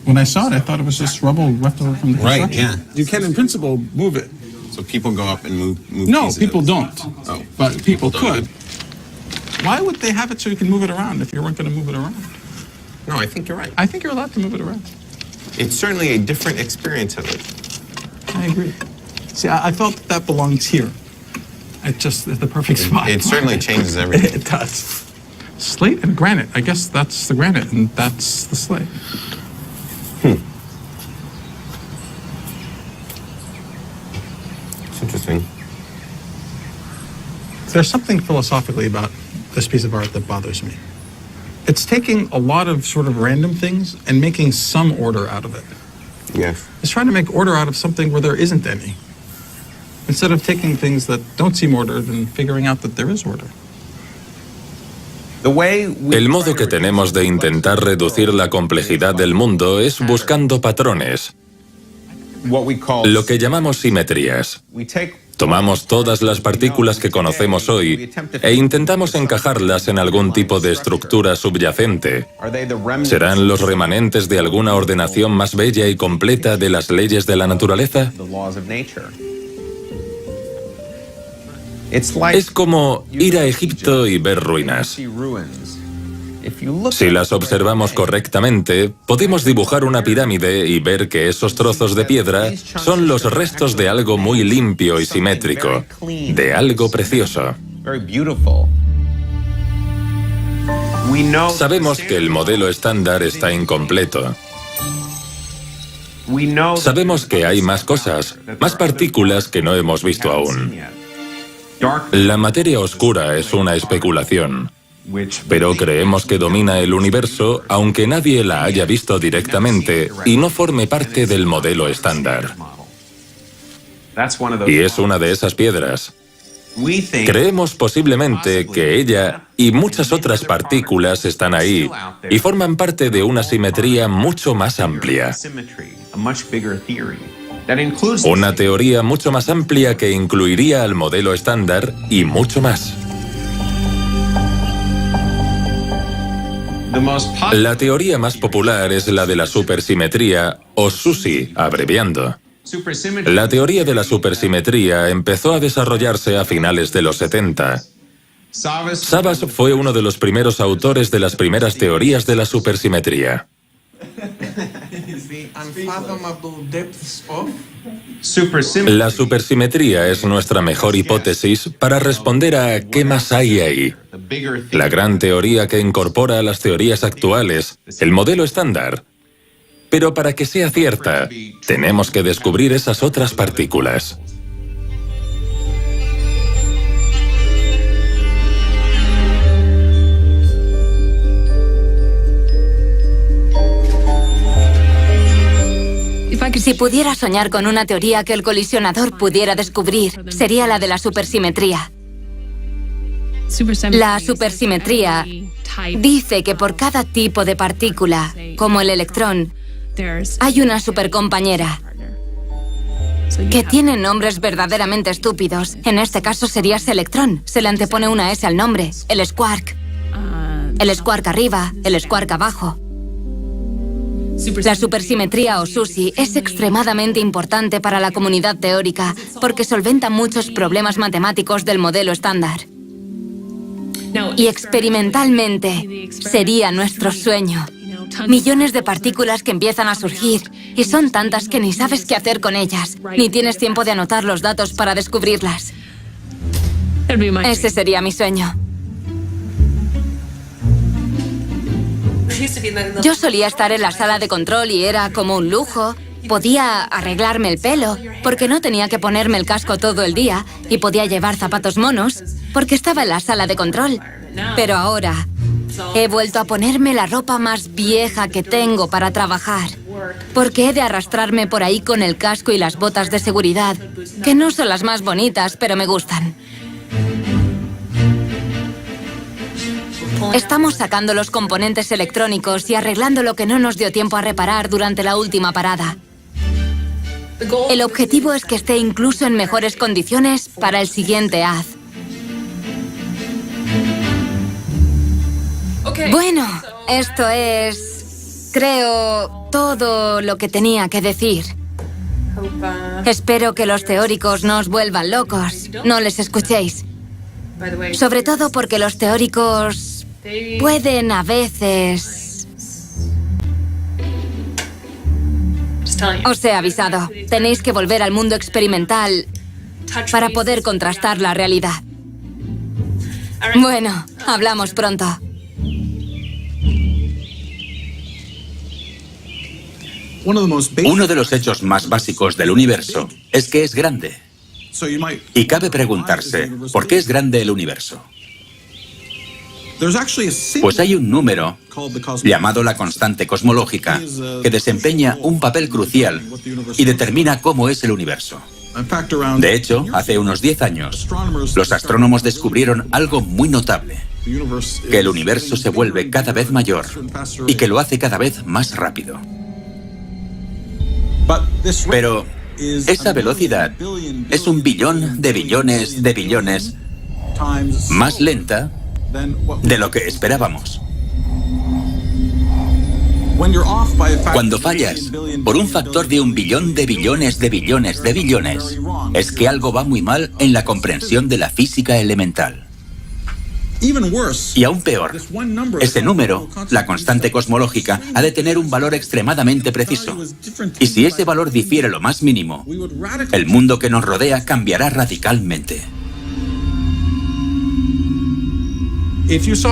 when I saw it, I thought it was just rubble left over from the Right, construction. yeah. You can, in principle, move it. So people go up and move No, pieces people of it. don't. Oh. But people don't. could. Why would they have it so you can move it around if you weren't going to move it around? No, I think you're right. I think you're allowed to move it around. It's certainly a different experience of it. I agree. See, I felt that belongs here. It's just the perfect spot. It certainly changes everything. It does. Slate and granite. I guess that's the granite and that's the slate. It's interesting. There's something philosophically about this piece of art that bothers me. It's taking a lot of sort of random things and making some order out of it. Yes. It's trying to make order out of something where there isn't any. Instead of taking things that don't seem ordered and figuring out that there is order. El modo que tenemos de intentar reducir la complejidad del mundo es buscando patrones, lo que llamamos simetrías. Tomamos todas las partículas que conocemos hoy e intentamos encajarlas en algún tipo de estructura subyacente. ¿Serán los remanentes de alguna ordenación más bella y completa de las leyes de la naturaleza? Es como ir a Egipto y ver ruinas. Si las observamos correctamente, podemos dibujar una pirámide y ver que esos trozos de piedra son los restos de algo muy limpio y simétrico, de algo precioso. Sabemos que el modelo estándar está incompleto. Sabemos que hay más cosas, más partículas que no hemos visto aún. La materia oscura es una especulación, pero creemos que domina el universo aunque nadie la haya visto directamente y no forme parte del modelo estándar. Y es una de esas piedras. Creemos posiblemente que ella y muchas otras partículas están ahí y forman parte de una simetría mucho más amplia. Una teoría mucho más amplia que incluiría al modelo estándar y mucho más. La teoría más popular es la de la supersimetría, o SUSY, abreviando. La teoría de la supersimetría empezó a desarrollarse a finales de los 70. Savas fue uno de los primeros autores de las primeras teorías de la supersimetría. La supersimetría es nuestra mejor hipótesis para responder a ¿qué más hay ahí? La gran teoría que incorpora a las teorías actuales, el modelo estándar. Pero para que sea cierta, tenemos que descubrir esas otras partículas. Si pudiera soñar con una teoría que el colisionador pudiera descubrir, sería la de la supersimetría. La supersimetría dice que por cada tipo de partícula, como el electrón, hay una supercompañera que tiene nombres verdaderamente estúpidos. En este caso sería selectrón. Se le antepone una S al nombre, el squark. El squark arriba, el squark abajo. La supersimetría o SUSY es extremadamente importante para la comunidad teórica porque solventa muchos problemas matemáticos del modelo estándar. Y experimentalmente sería nuestro sueño. Millones de partículas que empiezan a surgir y son tantas que ni sabes qué hacer con ellas, ni tienes tiempo de anotar los datos para descubrirlas. Ese sería mi sueño. Yo solía estar en la sala de control y era como un lujo podía arreglarme el pelo, porque no tenía que ponerme el casco todo el día, y podía llevar zapatos monos, porque estaba en la sala de control. Pero ahora he vuelto a ponerme la ropa más vieja que tengo para trabajar, porque he de arrastrarme por ahí con el casco y las botas de seguridad, que no son las más bonitas, pero me gustan. Estamos sacando los componentes electrónicos y arreglando lo que no nos dio tiempo a reparar durante la última parada. El objetivo es que esté incluso en mejores condiciones para el siguiente haz. Bueno, esto es, creo, todo lo que tenía que decir. Espero que los teóricos no os vuelvan locos, no les escuchéis. Sobre todo porque los teóricos pueden a veces... Os he avisado, tenéis que volver al mundo experimental para poder contrastar la realidad. Bueno, hablamos pronto. Uno de los hechos más básicos del universo es que es grande. Y cabe preguntarse, ¿por qué es grande el universo? Pues hay un número llamado la constante cosmológica que desempeña un papel crucial y determina cómo es el universo. De hecho, hace unos 10 años, los astrónomos descubrieron algo muy notable: que el universo se vuelve cada vez mayor y que lo hace cada vez más rápido. Pero esa velocidad es 1 billón de billones de billones más lenta de lo que esperábamos. Cuando fallas por un factor de 1 billón de billones de billones de billones, es que algo va muy mal en la comprensión de la física elemental. Y aún peor, ese número, la constante cosmológica, ha de tener un valor extremadamente preciso. Y si ese valor difiere lo más mínimo, el mundo que nos rodea cambiará radicalmente.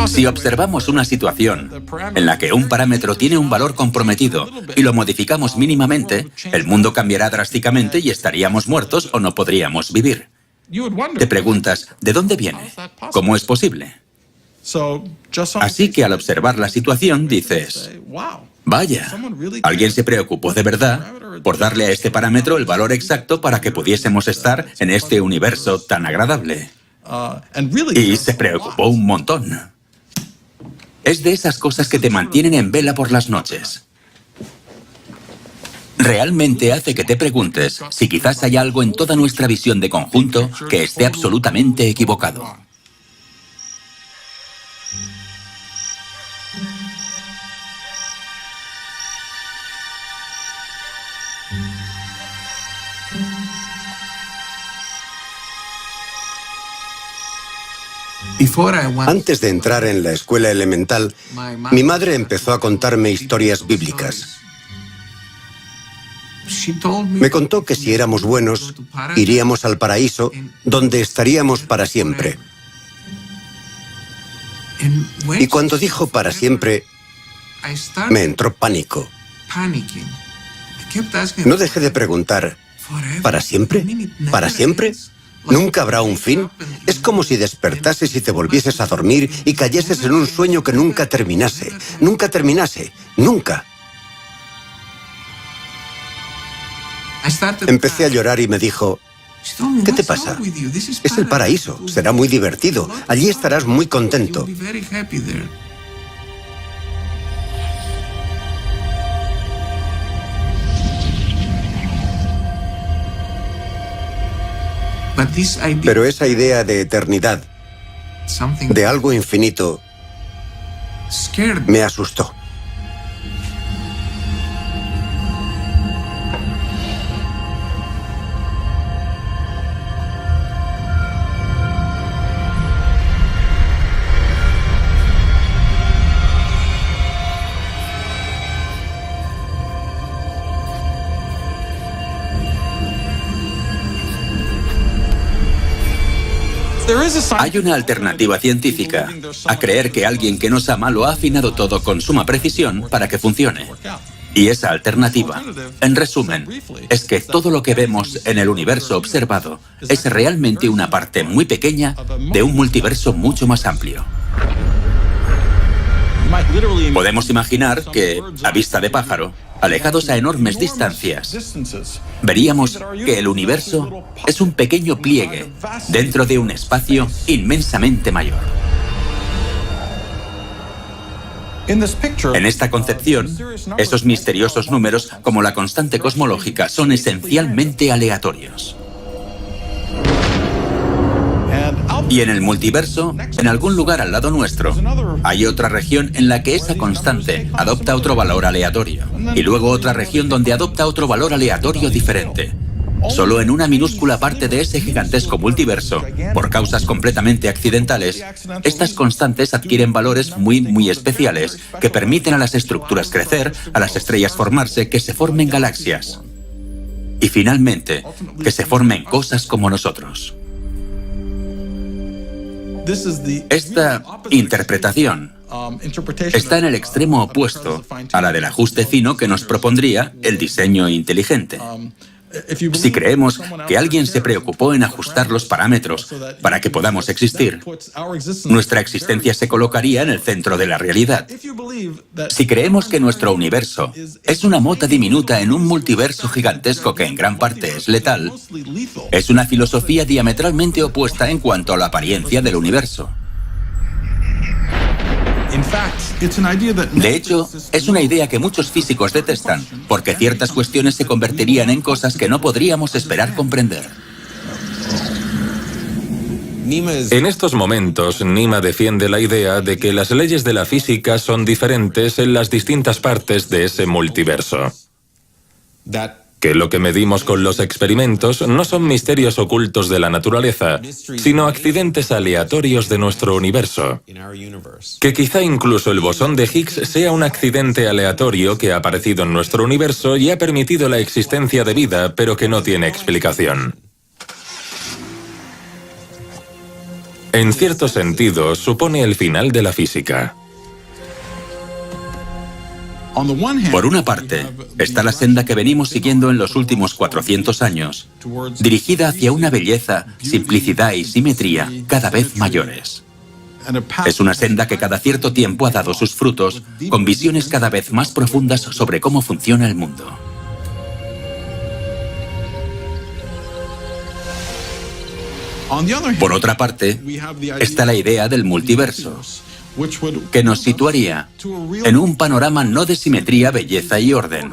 Si observamos una situación en la que un parámetro tiene un valor comprometido y lo modificamos mínimamente, el mundo cambiará drásticamente y estaríamos muertos o no podríamos vivir. Te preguntas, ¿de dónde viene? ¿Cómo es posible? Así que al observar la situación dices, vaya, alguien se preocupó de verdad por darle a este parámetro el valor exacto para que pudiésemos estar en este universo tan agradable. Y se preocupó un montón. Es de esas cosas que te mantienen en vela por las noches. Realmente hace que te preguntes si quizás hay algo en toda nuestra visión de conjunto que esté absolutamente equivocado. Antes de entrar en la escuela elemental, mi madre empezó a contarme historias bíblicas. Me contó que si éramos buenos, iríamos al paraíso, donde estaríamos para siempre. Y cuando dijo para siempre, me entró pánico. No dejé de preguntar, ¿para siempre? ¿Para siempre? ¿Nunca habrá un fin? Es como si despertases y te volvieses a dormir y cayeses en un sueño que nunca terminase. Nunca terminase. Nunca. Empecé a llorar y me dijo, ¿qué te pasa? Es el paraíso. Será muy divertido. Allí estarás muy contento. Pero esa idea de eternidad, de algo infinito, me asustó. Hay una alternativa científica a creer que alguien que nos ama lo ha afinado todo con suma precisión para que funcione. Y esa alternativa, en resumen, es que todo lo que vemos en el universo observado es realmente una parte muy pequeña de un multiverso mucho más amplio. Podemos imaginar que, a vista de pájaro, alejados a enormes distancias, veríamos que el universo es un pequeño pliegue dentro de un espacio inmensamente mayor. En esta concepción, esos misteriosos números, como la constante cosmológica, son esencialmente aleatorios. Y en el multiverso, en algún lugar al lado nuestro, hay otra región en la que esa constante adopta otro valor aleatorio, y luego otra región donde adopta otro valor aleatorio diferente. Solo en una minúscula parte de ese gigantesco multiverso, por causas completamente accidentales, estas constantes adquieren valores muy especiales que permiten a las estructuras crecer, a las estrellas formarse, que se formen galaxias. Y finalmente, que se formen cosas como nosotros. Esta interpretación está en el extremo opuesto a la del ajuste fino que nos propondría el diseño inteligente. Si creemos que alguien se preocupó en ajustar los parámetros para que podamos existir, nuestra existencia se colocaría en el centro de la realidad. Si creemos que nuestro universo es una mota diminuta en un multiverso gigantesco que en gran parte es letal, es una filosofía diametralmente opuesta en cuanto a la apariencia del universo. De hecho, es una idea que muchos físicos detestan, porque ciertas cuestiones se convertirían en cosas que no podríamos esperar comprender. En estos momentos, Nima defiende la idea de que las leyes de la física son diferentes en las distintas partes de ese multiverso. Que lo que medimos con los experimentos no son misterios ocultos de la naturaleza, sino accidentes aleatorios de nuestro universo. Que quizá incluso el bosón de Higgs sea un accidente aleatorio que ha aparecido en nuestro universo y ha permitido la existencia de vida, pero que no tiene explicación. En cierto sentido, supone el final de la física. Por una parte, está la senda que venimos siguiendo en los últimos 400 años, dirigida hacia una belleza, simplicidad y simetría cada vez mayores. Es una senda que cada cierto tiempo ha dado sus frutos, con visiones cada vez más profundas sobre cómo funciona el mundo. Por otra parte, está la idea del multiverso, que nos situaría en un panorama no de simetría, belleza y orden,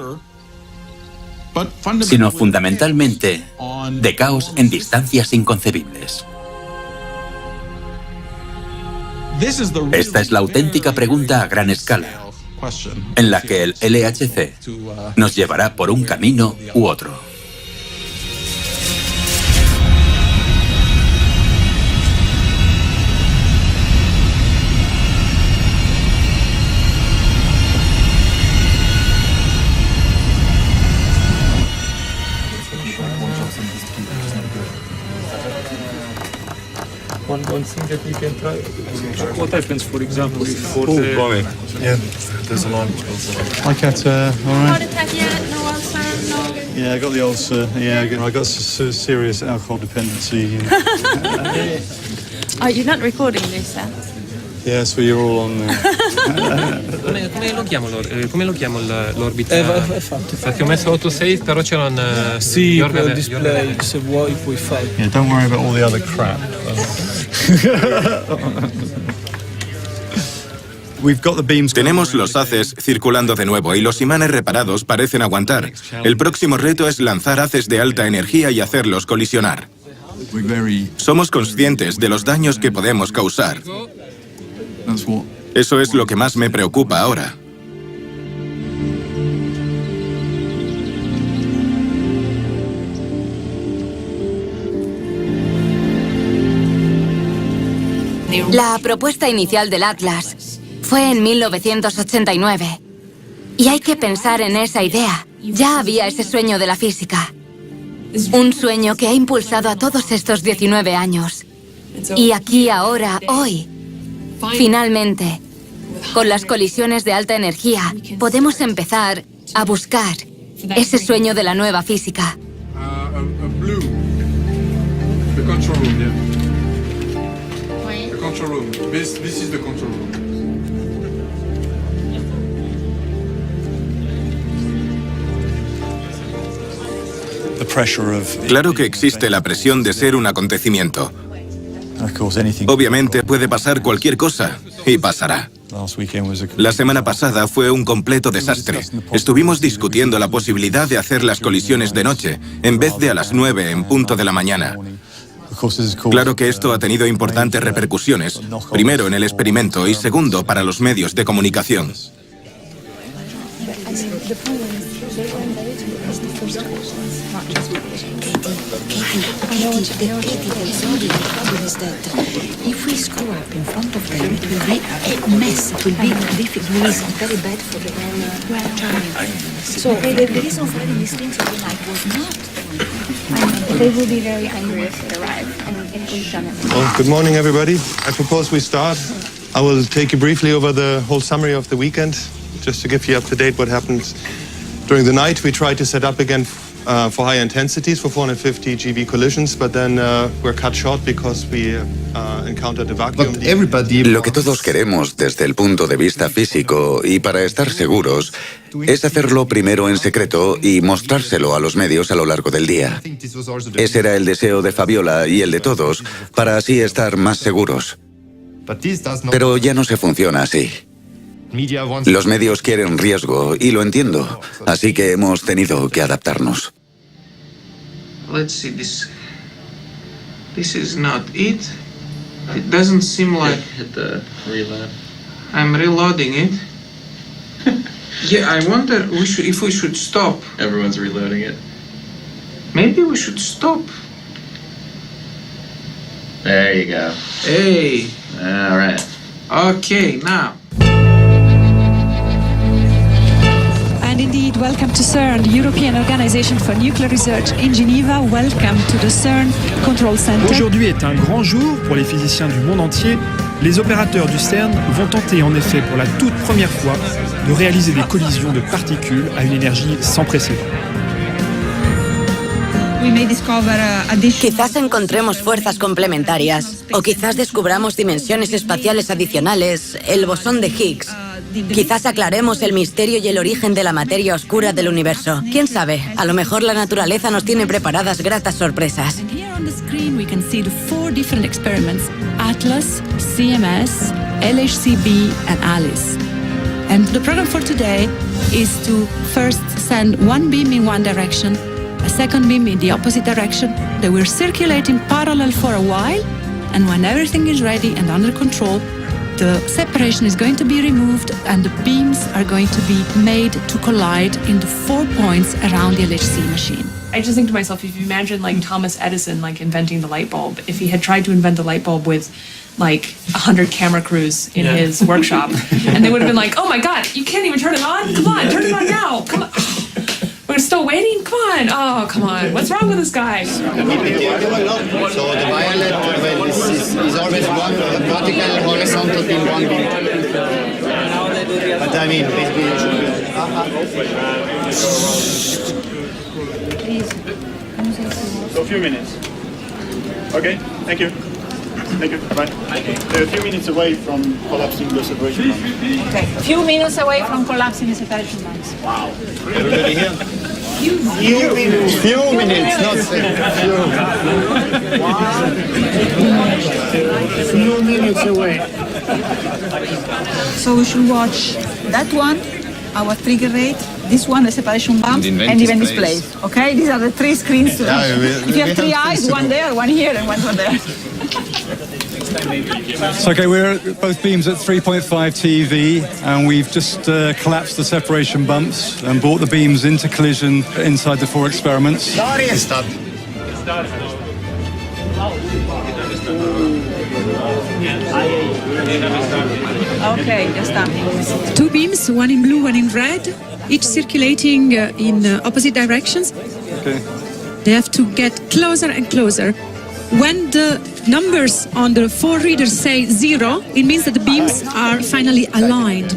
sino fundamentalmente de caos en distancias inconcebibles. Esta es la auténtica pregunta a gran escala, en la que el LHC nos llevará por un camino u otro. One thing that we can try. What happens, for example, if for Yeah, there's a line. Hi, Kat. All right. No ulcer, no. Yeah, I got the ulcer. Yeah, I got serious alcohol dependency. Oh, you're not recording this, huh? Yeah, so you're all on there. Come lo chiamo l'orbita? È fatto. Perché ho messo autosave, però c'era un... Sì, il display, se vuoi puoi fare. Yeah, don't worry about all the other crap. Tenemos los haces circulando de nuevo y los imanes reparados parecen aguantar. El próximo reto es lanzar haces de alta energía y hacerlos colisionar. Somos conscientes de los daños que podemos causar. Eso es lo que más me preocupa ahora. La propuesta inicial del Atlas fue en 1989. Y hay que pensar en esa idea. Ya había ese sueño de la física. Un sueño que ha impulsado a todos estos 19 años. Y aquí, ahora, hoy, finalmente, con las colisiones de alta energía, podemos empezar a buscar ese sueño de la nueva física. Blue. The control room, yeah. The control room. This is the control room. Claro que existe la presión de ser un acontecimiento. Obviamente puede pasar cualquier cosa, y pasará. La semana pasada fue un completo desastre. Estuvimos discutiendo la posibilidad de hacer las colisiones de noche, en vez de a las 9 en punto de la mañana. Claro que esto ha tenido importantes repercusiones, primero en el experimento y segundo para los medios de comunicación. If we screw up in front of them, it will be a mess. It will be difficult. Very bad for the child. So the reason for having these things overnight was not. They will be very angry if they arrive and we've done it. Well, good morning, everybody. I propose we start. I will take you briefly over the whole summary of the weekend, just to give you up to date what happened during the night. We tried to set up again for high intensities for 450 GeV collisions, but then we're cut short because we encountered a vacuum. Lo que todos queremos desde el punto de vista físico y para estar seguros es hacerlo primero en secreto y mostrárselo a los medios a lo largo del día. Ese era el deseo de Fabiola y el de todos, para así estar más seguros. Pero ya no se funciona así. Los medios quieren riesgo y lo entiendo, así que hemos tenido que adaptarnos. Let's see this. This is not it. It doesn't seem like. Hit the reload. I'm reloading it. Yeah, I wonder if we should stop. Everyone's reloading it. Maybe we should stop. There you go. Hey. All right. Okay, now. And indeed, welcome to CERN, the European Organization for Nuclear Research in Geneva. Welcome to the CERN Control Center. Aujourd'hui est un grand jour pour les physiciens du monde entier. Les opérateurs du CERN vont tenter en effet pour la toute première fois de réaliser des collisions de particules à une énergie sans précédent. Quizás encontremos fuerzas complementarias, o quizás descubramos dimensiones espaciales adicionales, el bosón de Higgs. Quizás aclaremos el misterio y el origen de la materia oscura del universo. ¿Quién sabe? A lo mejor la naturaleza nos tiene preparadas gratas sorpresas. Here on the screen we can see the 4 different experiments: ATLAS, CMS, LHCb and ALICE. And the program for today is to first send one beam in one direction, a second beam in the opposite direction. They will circulate in parallel for a while, and when everything is ready and under control, the separation is going to be removed and the beams are going to be made to collide in the 4 points around the LHC machine. I just think to myself, if you imagine like Thomas Edison like inventing the light bulb, if he had tried to invent the light bulb with like 100 camera crews in his workshop, and they would have been like, oh my God, you can't even turn it on? Come on, turn it on now. Come on. We're still waiting? Come on. Oh, come on. What's wrong with this guy? So the violet is always one vertical, horizontal in one beam. But I mean, basically it should be... So a few minutes. Okay, thank you. Thank you. Bye. They're a few minutes away from collapsing the separation bombs. Okay, a few minutes away from collapsing the separation bombs. Wow. Everybody here? Few minutes, not Few minutes away. So we should watch that one, our trigger rate, this one, the separation bump, and even displays. Okay, these are the 3 screens to watch. If you have 3 eyes, one there, one here, and one there. So, okay, we're at both beams at 3.5 TeV, and we've just collapsed the separation bumps and brought the beams into collision inside the 4 experiments. Stop. Okay, just stop. 2 beams, one in blue, one in red, each circulating in opposite directions. Okay. They have to get closer and closer. When the numbers on the 4 readers say 0, it means that the beams are finally aligned.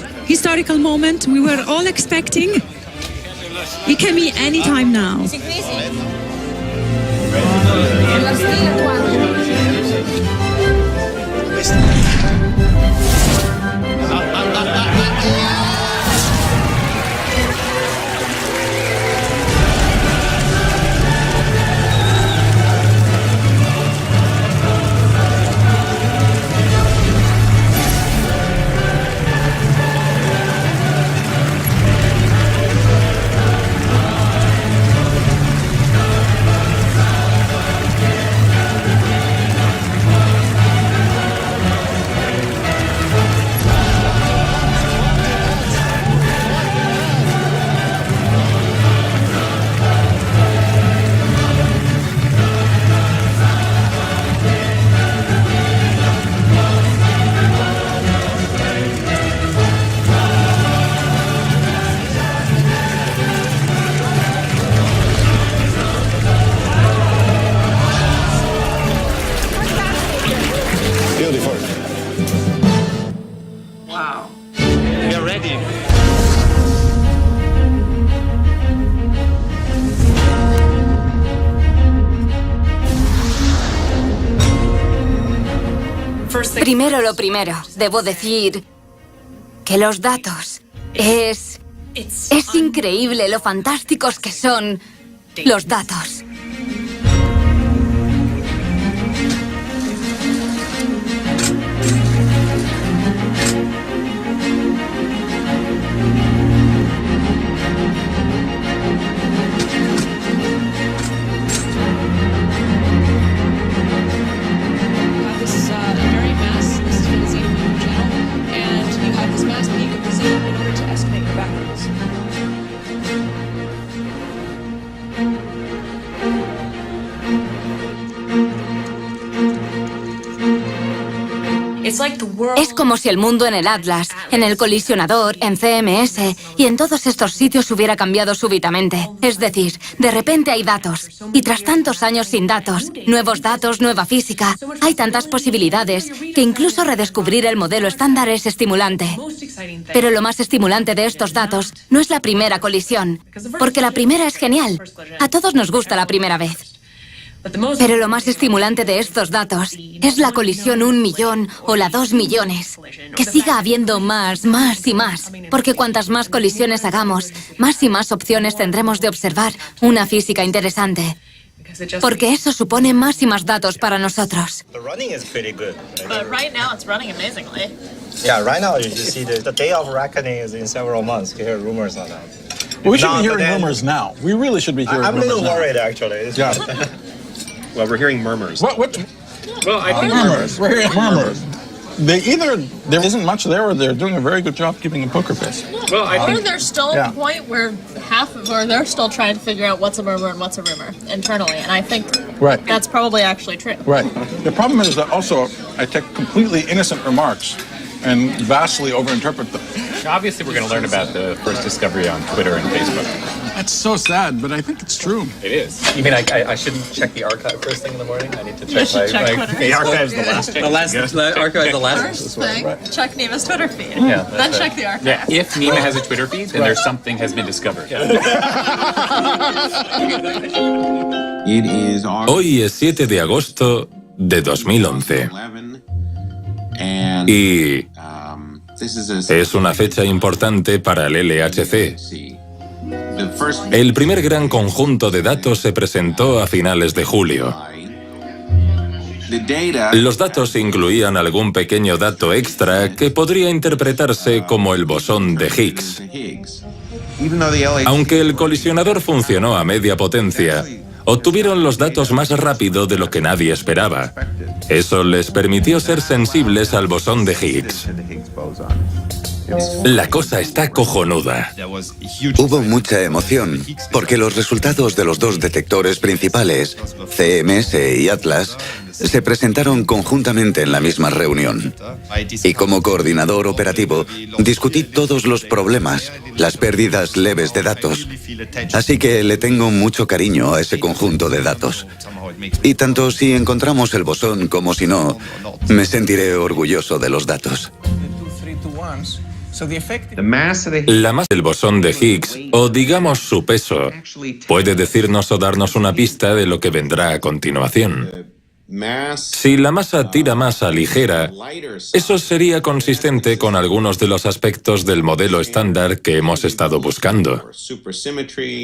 very historical moment we were all expecting. It can be any time now. Wow. We are ready. Primero lo primero, debo decir que los datos es increíble lo fantásticos que son los datos. This is very mass. This is for the Xenophobe channel, and you have this mass peak of the Xenophobe in order to estimate your backwards. Es como si el mundo en el Atlas, en el colisionador, en CMS y en todos estos sitios hubiera cambiado súbitamente. Es decir, de repente hay datos. Y tras tantos años sin datos, nuevos datos, nueva física, hay tantas posibilidades que incluso redescubrir el modelo estándar es estimulante. Pero lo más estimulante de estos datos no es la primera colisión, porque la primera es genial. A todos nos gusta la primera vez. Pero lo más estimulante de estos datos es la colisión 1 millón o la 2 millones. Que siga habiendo más y más. Porque cuantas más colisiones hagamos, más y más opciones tendremos de observar una física interesante. Porque eso supone más y más datos para nosotros. The running is pretty good. But right now it's running amazingly. Yeah, right now you see the day of reckoning is in several months. You hear rumors on that. We should be hearing rumors now. We really should be hearing I'm a rumors little now. worried actually. Yeah. Well, we're hearing murmurs. What? Well, I think Murmurs. We're hearing murmurs. They either there isn't much there, or they're doing a very good job keeping a poker face. Well, I Or think they're still at the point where they're still trying to figure out what's a murmur and what's a rumor internally, and I think Right. that's probably actually true. Right. The problem is that also I take completely innocent remarks and vastly overinterpret them. Obviously, we're going to learn about the first discovery on Twitter and Facebook. That's so sad, but I think it's true. It is. You mean I shouldn't check the archive first thing in the morning? I need to check should check Twitter. The archive's the last check. The archive, the last. First thing, check Neva's Twitter feed. Yeah, Then check the archive. Yeah, if Nima has a Twitter feed, then there's something has been discovered. Hoy es 7 de agosto de 2011. Y es una fecha importante para el LHC. El primer gran conjunto de datos se presentó a finales de julio. Los datos incluían algún pequeño dato extra que podría interpretarse como el bosón de Higgs. Aunque el colisionador funcionó a media potencia, obtuvieron los datos más rápido de lo que nadie esperaba. Eso les permitió ser sensibles al bosón de Higgs. La cosa está cojonuda. Hubo mucha emoción, porque los resultados de los dos detectores principales, CMS y Atlas, se presentaron conjuntamente en la misma reunión. Y como coordinador operativo, discutí todos los problemas, las pérdidas leves de datos. Así que le tengo mucho cariño a ese conjunto de datos. Y tanto si encontramos el bosón como si no, me sentiré orgulloso de los datos. La masa del bosón de Higgs, o digamos su peso, puede decirnos o darnos una pista de lo que vendrá a continuación. Si la masa tira masa ligera, eso sería consistente con algunos de los aspectos del modelo estándar que hemos estado buscando.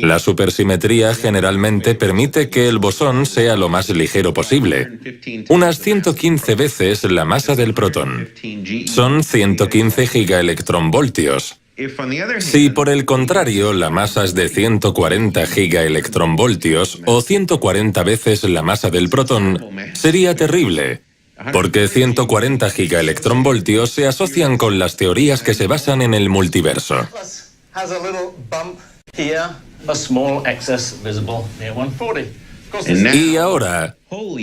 La supersimetría generalmente permite que el bosón sea lo más ligero posible, unas 115 veces la masa del protón. Son 115 gigaelectronvoltios. Si por el contrario la masa es de 140 gigaelectronvoltios o 140 veces la masa del protón, sería terrible, porque 140 gigaelectronvoltios se asocian con las teorías que se basan en el multiverso. Has a little bump here, a small excess visible near 140. Y ahora,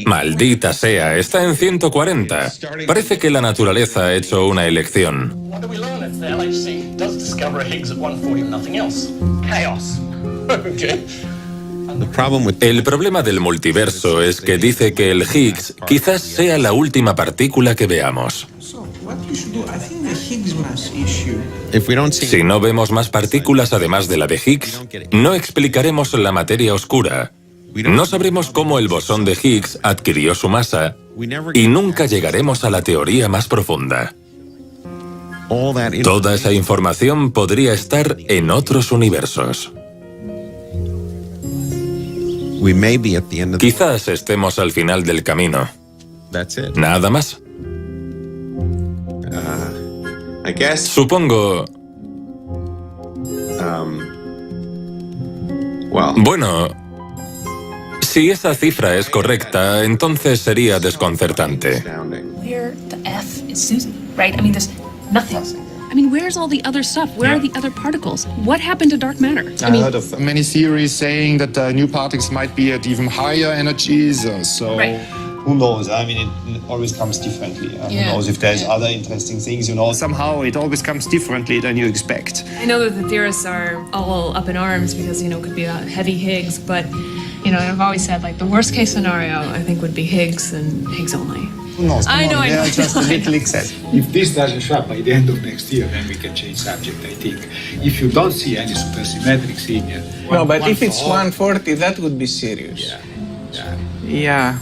maldita sea, está en 140. Parece que la naturaleza ha hecho una elección. What do we learn if the LHC does discover a Higgs at 140 and nothing else? Chaos. Okay. El problema del multiverso es que dice que el Higgs quizás sea la última partícula que veamos. Si no vemos más partículas además de la de Higgs, no explicaremos la materia oscura. No sabremos cómo el bosón de Higgs adquirió su masa y nunca llegaremos a la teoría más profunda. Toda esa información podría estar en otros universos. Quizás estemos al final del camino. Nada más. Supongo... Bueno... Si esa cifra es correcta, entonces sería desconcertante. Where the F is Susan, right? I mean, there's nothing. I mean, where's all the other stuff? Where are the other particles? What happened to dark matter? I heard of many theories saying that new particles might be at even higher energies, so... Right. Who knows? I mean, it always comes differently. Who knows if there's other interesting things, you know? Somehow it always comes differently than you expect. I know that the theorists are all up in arms because, it could be a heavy Higgs, but, I've always said, the worst case scenario, I think, would be Higgs and Higgs only. Who knows? I know. They are just a little excess. If this doesn't show up by the end of next year, then we can change subject, I think. If you don't see any supersymmetric signal... No, but if it's 140, that would be serious. Yeah.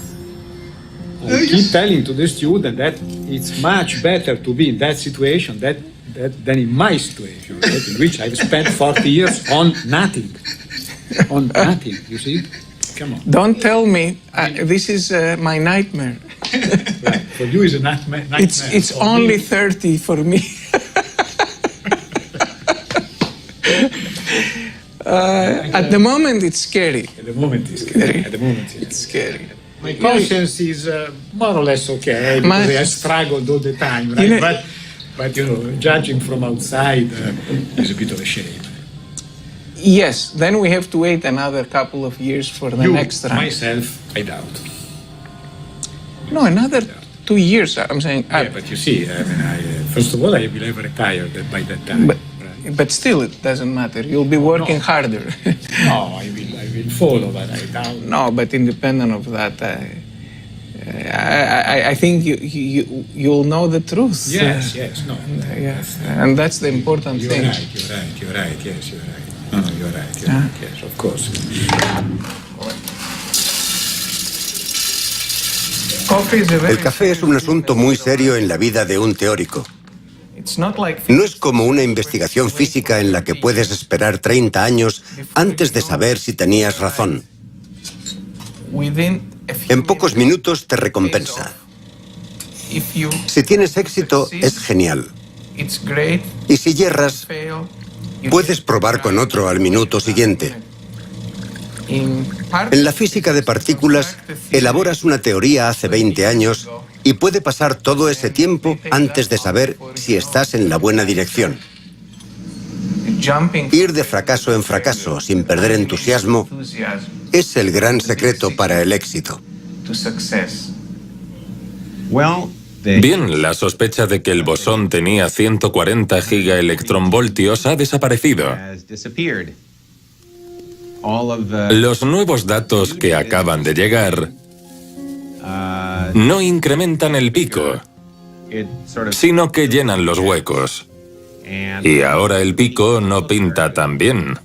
I keep telling to the student that it's much better to be in that situation than in my situation, right? In which I've spent 40 years on nothing. On nothing, you see? Come on. Don't tell me. This is my nightmare. Right. For you, it's a nightmare. It's only 30 for me. At the moment, it's scary. At the moment, it's scary. At the moment, it's scary. My conscience is more or less okay because I struggled all the time, right? But judging from outside is a bit of a shame. Yes, then we have to wait another couple of years for the next round. Myself, I doubt. No, another 2 years. I'm saying. Yeah, but you see, first of all, I will have retired by that time. But still, it doesn't matter. You'll be working harder. No, I will follow, but I doubt. No, but independent of that, I think you'll know the truth. Yes, no. And that's the important thing. You're right. Yes, you're right. No, you're right. Yes, of course. El café es un asunto muy serio en la vida de un teórico. No es como una investigación física en la que puedes esperar 30 años antes de saber si tenías razón. En pocos minutos te recompensa. Si tienes éxito, es genial. Y si yerras, puedes probar con otro al minuto siguiente. En la física de partículas, elaboras una teoría hace 20 años y puede pasar todo ese tiempo antes de saber si estás en la buena dirección. Ir de fracaso en fracaso sin perder entusiasmo es el gran secreto para el éxito. Bien, la sospecha de que el bosón tenía 140 gigaelectronvoltios ha desaparecido. Los nuevos datos que acaban de llegar no incrementan el pico, sino que llenan los huecos. Y ahora el pico no pinta tan bien.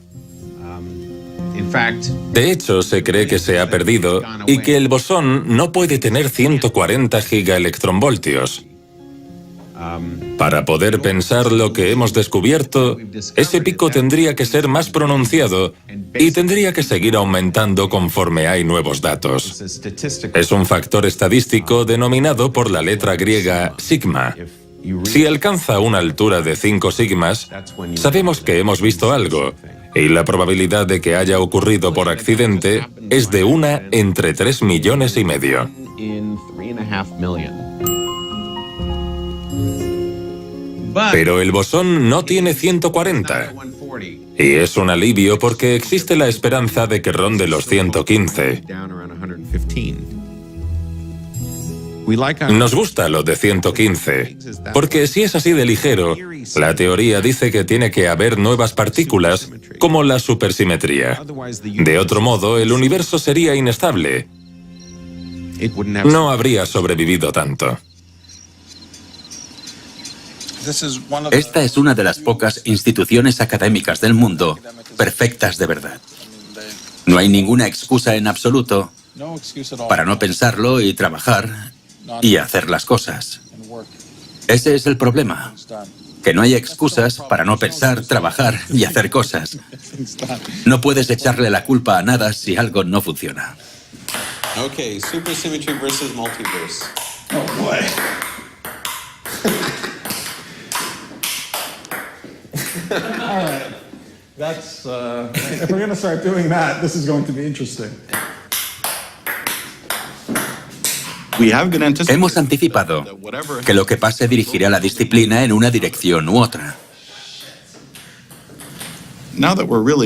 De hecho, se cree que se ha perdido y que el bosón no puede tener 140 gigaelectronvoltios. Para poder pensar lo que hemos descubierto, ese pico tendría que ser más pronunciado y tendría que seguir aumentando conforme hay nuevos datos. Es un factor estadístico denominado por la letra griega sigma. Si alcanza una altura de 5 sigmas, sabemos que hemos visto algo, y la probabilidad de que haya ocurrido por accidente es de 1 entre 3,5 millones. Pero el bosón no tiene 140. Y es un alivio porque existe la esperanza de que ronde los 115. Nos gusta lo de 115, porque si es así de ligero, la teoría dice que tiene que haber nuevas partículas, como la supersimetría. De otro modo, el universo sería inestable. No habría sobrevivido tanto. Esta es una de las pocas instituciones académicas del mundo perfectas de verdad. No hay ninguna excusa en absoluto para no pensarlo y trabajar y hacer las cosas. Ese es el problema, que no hay excusas para no pensar, trabajar y hacer cosas. No puedes echarle la culpa a nada si algo no funciona. Okay, supersymmetry versus multiverse. Oh boy. All right. That's, if we're going to start doing that, this is going to be interesting. Hemos anticipado que lo que pase dirigirá la disciplina en una dirección u otra.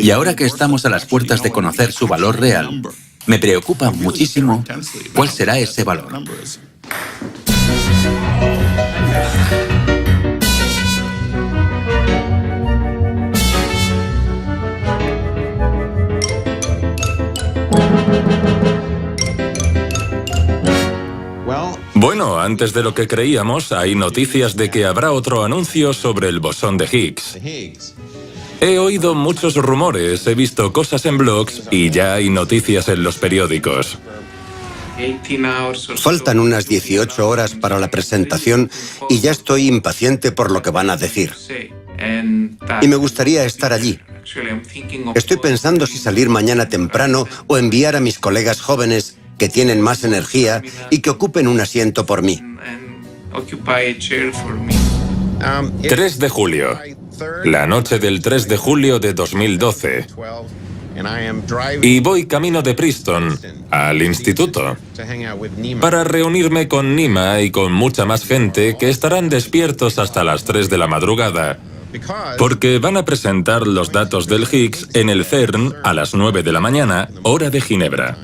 Y ahora que estamos a las puertas de conocer su valor real, me preocupa muchísimo cuál será ese valor. Bueno, antes de lo que creíamos, hay noticias de que habrá otro anuncio sobre el bosón de Higgs. He oído muchos rumores, he visto cosas en blogs y ya hay noticias en los periódicos. Faltan unas 18 horas para la presentación y ya estoy impaciente por lo que van a decir. Y me gustaría estar allí. Estoy pensando si salir mañana temprano o enviar a mis colegas jóvenes que tienen más energía y que ocupen un asiento por mí. 3 de julio. La noche del 3 de julio de 2012. Y voy camino de Princeton, al instituto, para reunirme con Nima y con mucha más gente que estarán despiertos hasta las 3 de la madrugada, porque van a presentar los datos del Higgs en el CERN a las 9 de la mañana, hora de Ginebra.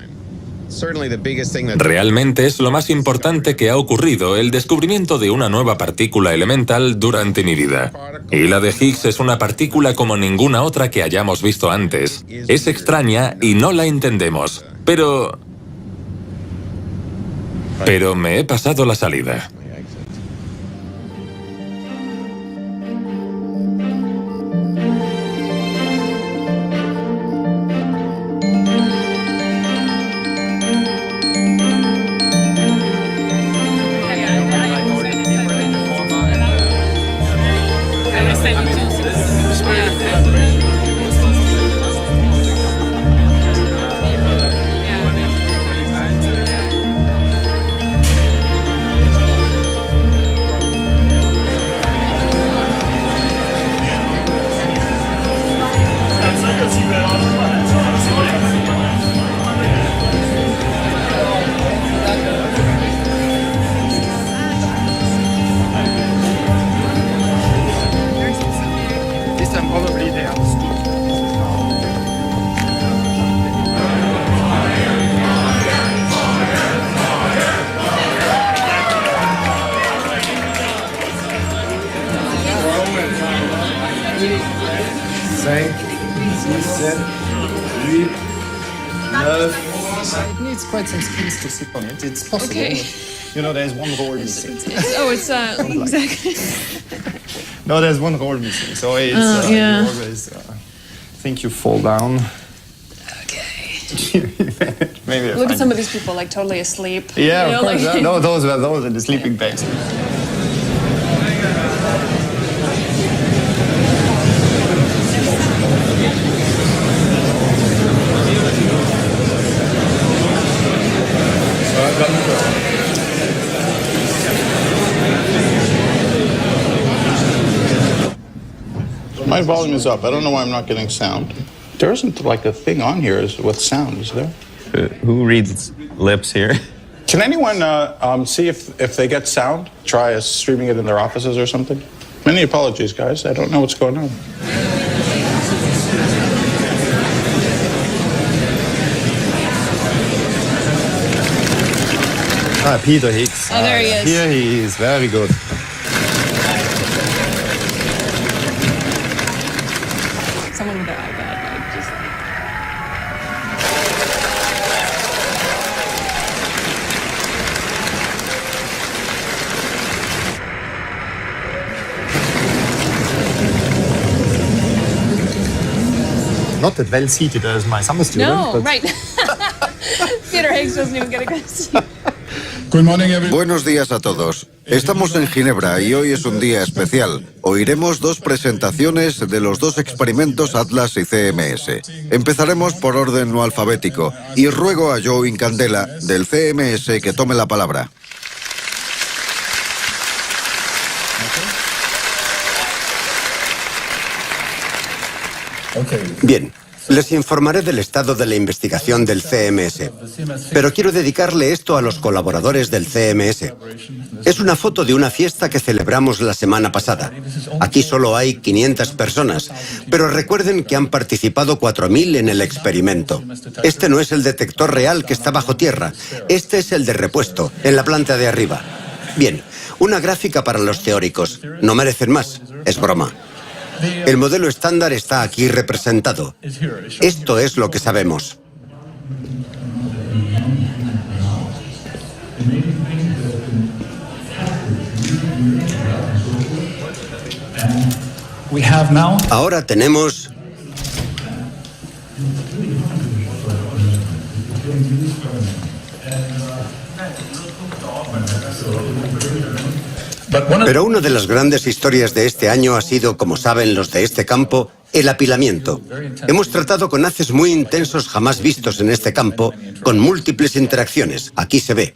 Realmente es lo más importante que ha ocurrido, el descubrimiento de una nueva partícula elemental durante mi vida. Y la de Higgs es una partícula como ninguna otra que hayamos visto antes. Es extraña y no la entendemos, pero me he pasado la salida. It needs quite some skills to sit on it. It's possible. Okay. You know, there's one roll missing. Exactly. No, there's one roll missing. So it's yeah. you always think you fall down. Maybe Look at some of these people, like totally asleep. Yeah, you know, of course. like... No, those are the sleeping bags. My volume is up. I don't know why I'm not getting sound. There isn't like a thing on here with sound, is there? Who reads lips here? Can anyone see if they get sound? Try streaming it in their offices or something? Many apologies, guys. I don't know what's going on. Peter Higgs. Oh, there he is. Here he is. Very good. Someone with their iPad, like, just... Not that well seated as my summer student. No, but right. Peter Higgs doesn't even get a good seat. Buenos días a todos. Estamos en Ginebra y hoy es un día especial. Oiremos dos presentaciones de los dos experimentos Atlas y CMS. Empezaremos por orden no alfabético y ruego a Joe Incandela del CMS que tome la palabra. Bien, les informaré del estado de la investigación del CMS, pero quiero dedicarle esto a los colaboradores del CMS. Es una foto de una fiesta que celebramos la semana pasada. Aquí solo hay 500 personas, pero recuerden que han participado 4.000 en el experimento. Este no es el detector real que está bajo tierra, este es el de repuesto, en la planta de arriba. Bien, una gráfica para los teóricos. No merecen más, es broma. El modelo estándar está aquí representado. Esto es lo que sabemos. Ahora tenemos Pero una de las grandes historias de este año ha sido, como saben los de este campo, el apilamiento. Hemos tratado con haces muy intensos jamás vistos en este campo, con múltiples interacciones. Aquí se ve.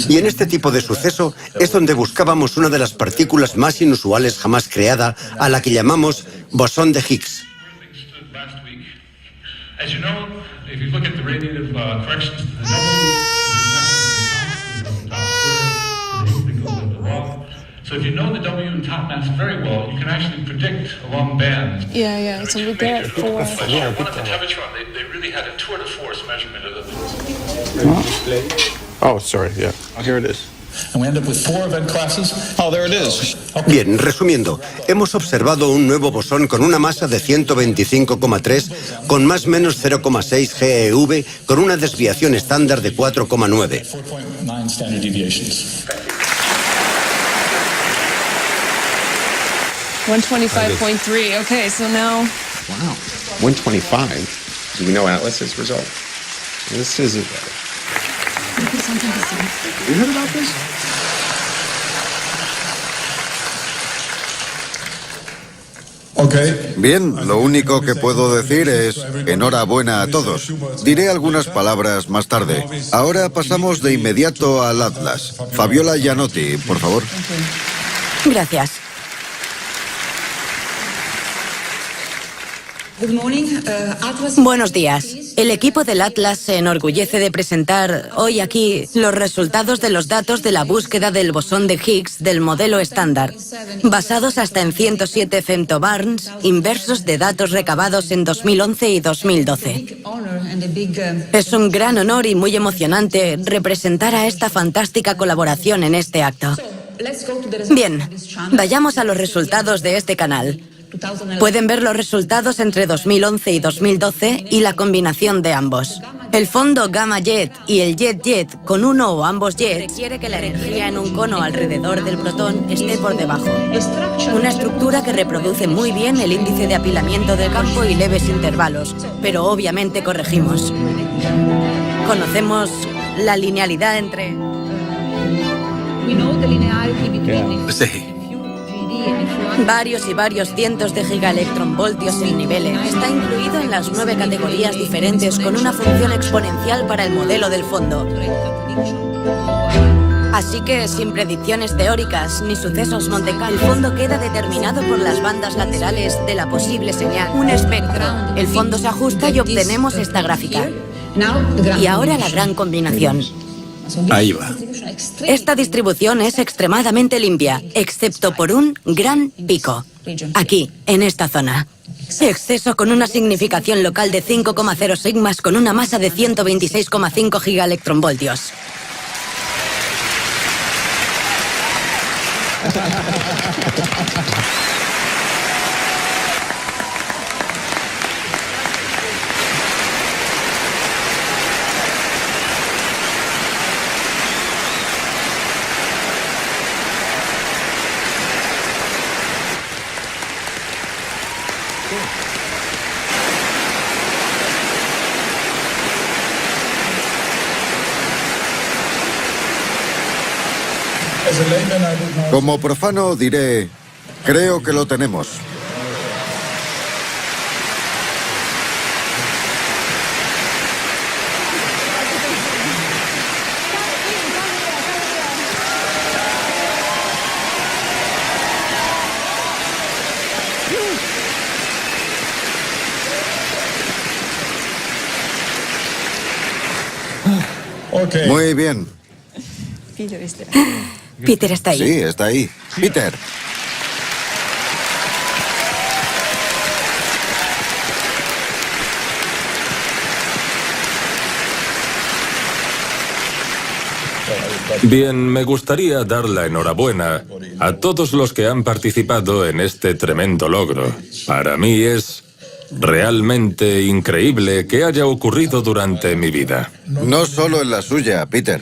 Y en este tipo de suceso es donde buscábamos una de las partículas más inusuales jamás creada, a la que llamamos bosón de Higgs. So if you know the W and top mass very well, you can actually predict a long band. Yeah. So we're there at 4. One of the Tevatron, they really had a tour de force measurement of the... Oh, sorry, yeah. Oh, here it is. And we end up with 4 event classes. Oh, there it is. Bien, resumiendo, hemos observado un nuevo bosón con una masa de 125,3, con más menos 0,6 GeV, con una desviación estándar de 4,9. 4.9 standard deviations. 125.3. Okay, so now... Wow. 125. Do we know Atlas's result? This is... You heard about this? Bien, lo único que puedo decir es enhorabuena a todos. Diré algunas palabras más tarde. Ahora pasamos de inmediato al Atlas. Fabiola Gianotti, por favor. Gracias. Buenos días. El equipo del Atlas se enorgullece de presentar hoy aquí los resultados de los datos de la búsqueda del bosón de Higgs del modelo estándar, basados hasta en 107 femtobarns, inversos de datos recabados en 2011 y 2012. Es un gran honor y muy emocionante representar a esta fantástica colaboración en este acto. Bien, vayamos a los resultados de este canal. Pueden ver los resultados entre 2011 y 2012 y la combinación de ambos. El fondo Gamma Jet y el Jet Jet con uno o ambos jets requiere que la energía en un cono alrededor del protón esté por debajo. Una estructura que reproduce muy bien el índice de apilamiento del campo y leves intervalos, pero obviamente corregimos. Conocemos la linealidad entre... Sí. Varios y varios cientos de gigaelectronvoltios en niveles. Está incluido en las 9 categorías diferentes con una función exponencial para el modelo del fondo. Así que, sin predicciones teóricas ni sucesos Monte Carlo, el fondo queda determinado por las bandas laterales de la posible señal. Un espectro. El fondo se ajusta y obtenemos esta gráfica. Y ahora la gran combinación. Ahí va. Esta distribución es extremadamente limpia, excepto por un gran pico. Aquí, en esta zona. Exceso con una significación local de 5,0 sigmas con una masa de 126,5 gigaelectronvoltios. Como profano diré, creo que lo tenemos. Muy bien. Peter está ahí. Sí, está ahí. Peter. Bien, me gustaría dar la enhorabuena a todos los que han participado en este tremendo logro. Para mí es realmente increíble que haya ocurrido durante mi vida. No solo en la suya, Peter.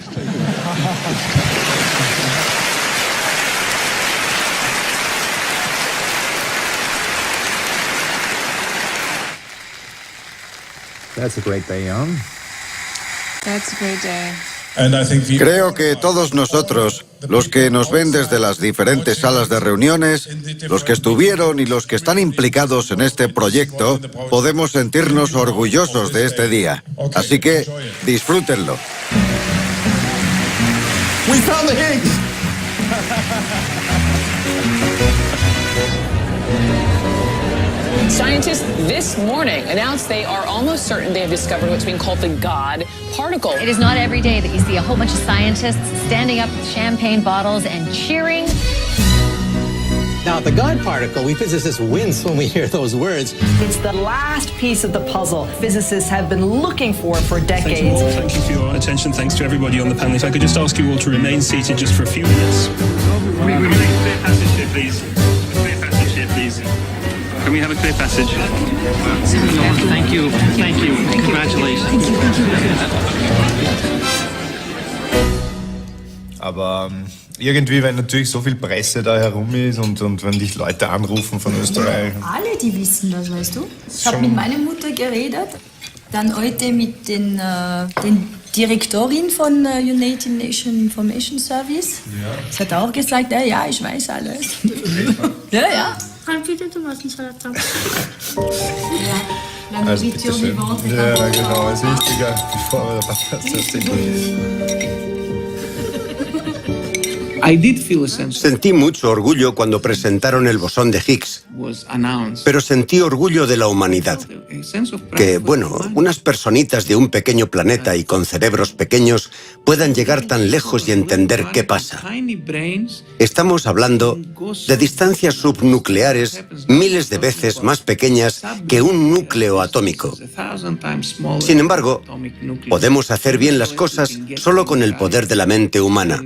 That's a great day, That's a great day. Creo que todos nosotros, los que nos ven desde las diferentes salas de reuniones, los que estuvieron y los que están implicados en este proyecto, podemos sentirnos orgullosos de este día. Así que disfrútenlo. We found the Higgs! Scientists this morning announced they are almost certain they have discovered what's being called the God particle. It is not every day that you see a whole bunch of scientists standing up with champagne bottles and cheering. Now, the God particle, we physicists wince when we hear those words. It's the last piece of the puzzle physicists have been looking for decades. Thank you for your attention. Thanks to everybody on the panel. If I could just ask you all to remain seated just for a few minutes. Can we remain clear passage here, please? A clear passage here, please. Can we have a clear passage? Thank you. Thank you. Congratulations. Aber irgendwie, wenn natürlich so viel Presse da herum ist und wenn dich Leute anrufen von Österreich. Alle, die wissen das, weißt du. Ich habe mit meiner Mutter geredet, dann heute mit den Direktorin von United Nations Information Service. Ja. Sie hat auch gesagt, ja, ich weiß alles. Ja. Also bitteschön. Ja, genau, als wichtiger, bevor wir der Podcast Sentí mucho orgullo cuando presentaron el bosón de Higgs, pero sentí orgullo de la humanidad. Que, bueno, unas personitas de un pequeño planeta y con cerebros pequeños puedan llegar tan lejos y entender qué pasa. Estamos hablando de distancias subnucleares miles de veces más pequeñas que un núcleo atómico. Sin embargo, podemos hacer bien las cosas solo con el poder de la mente humana.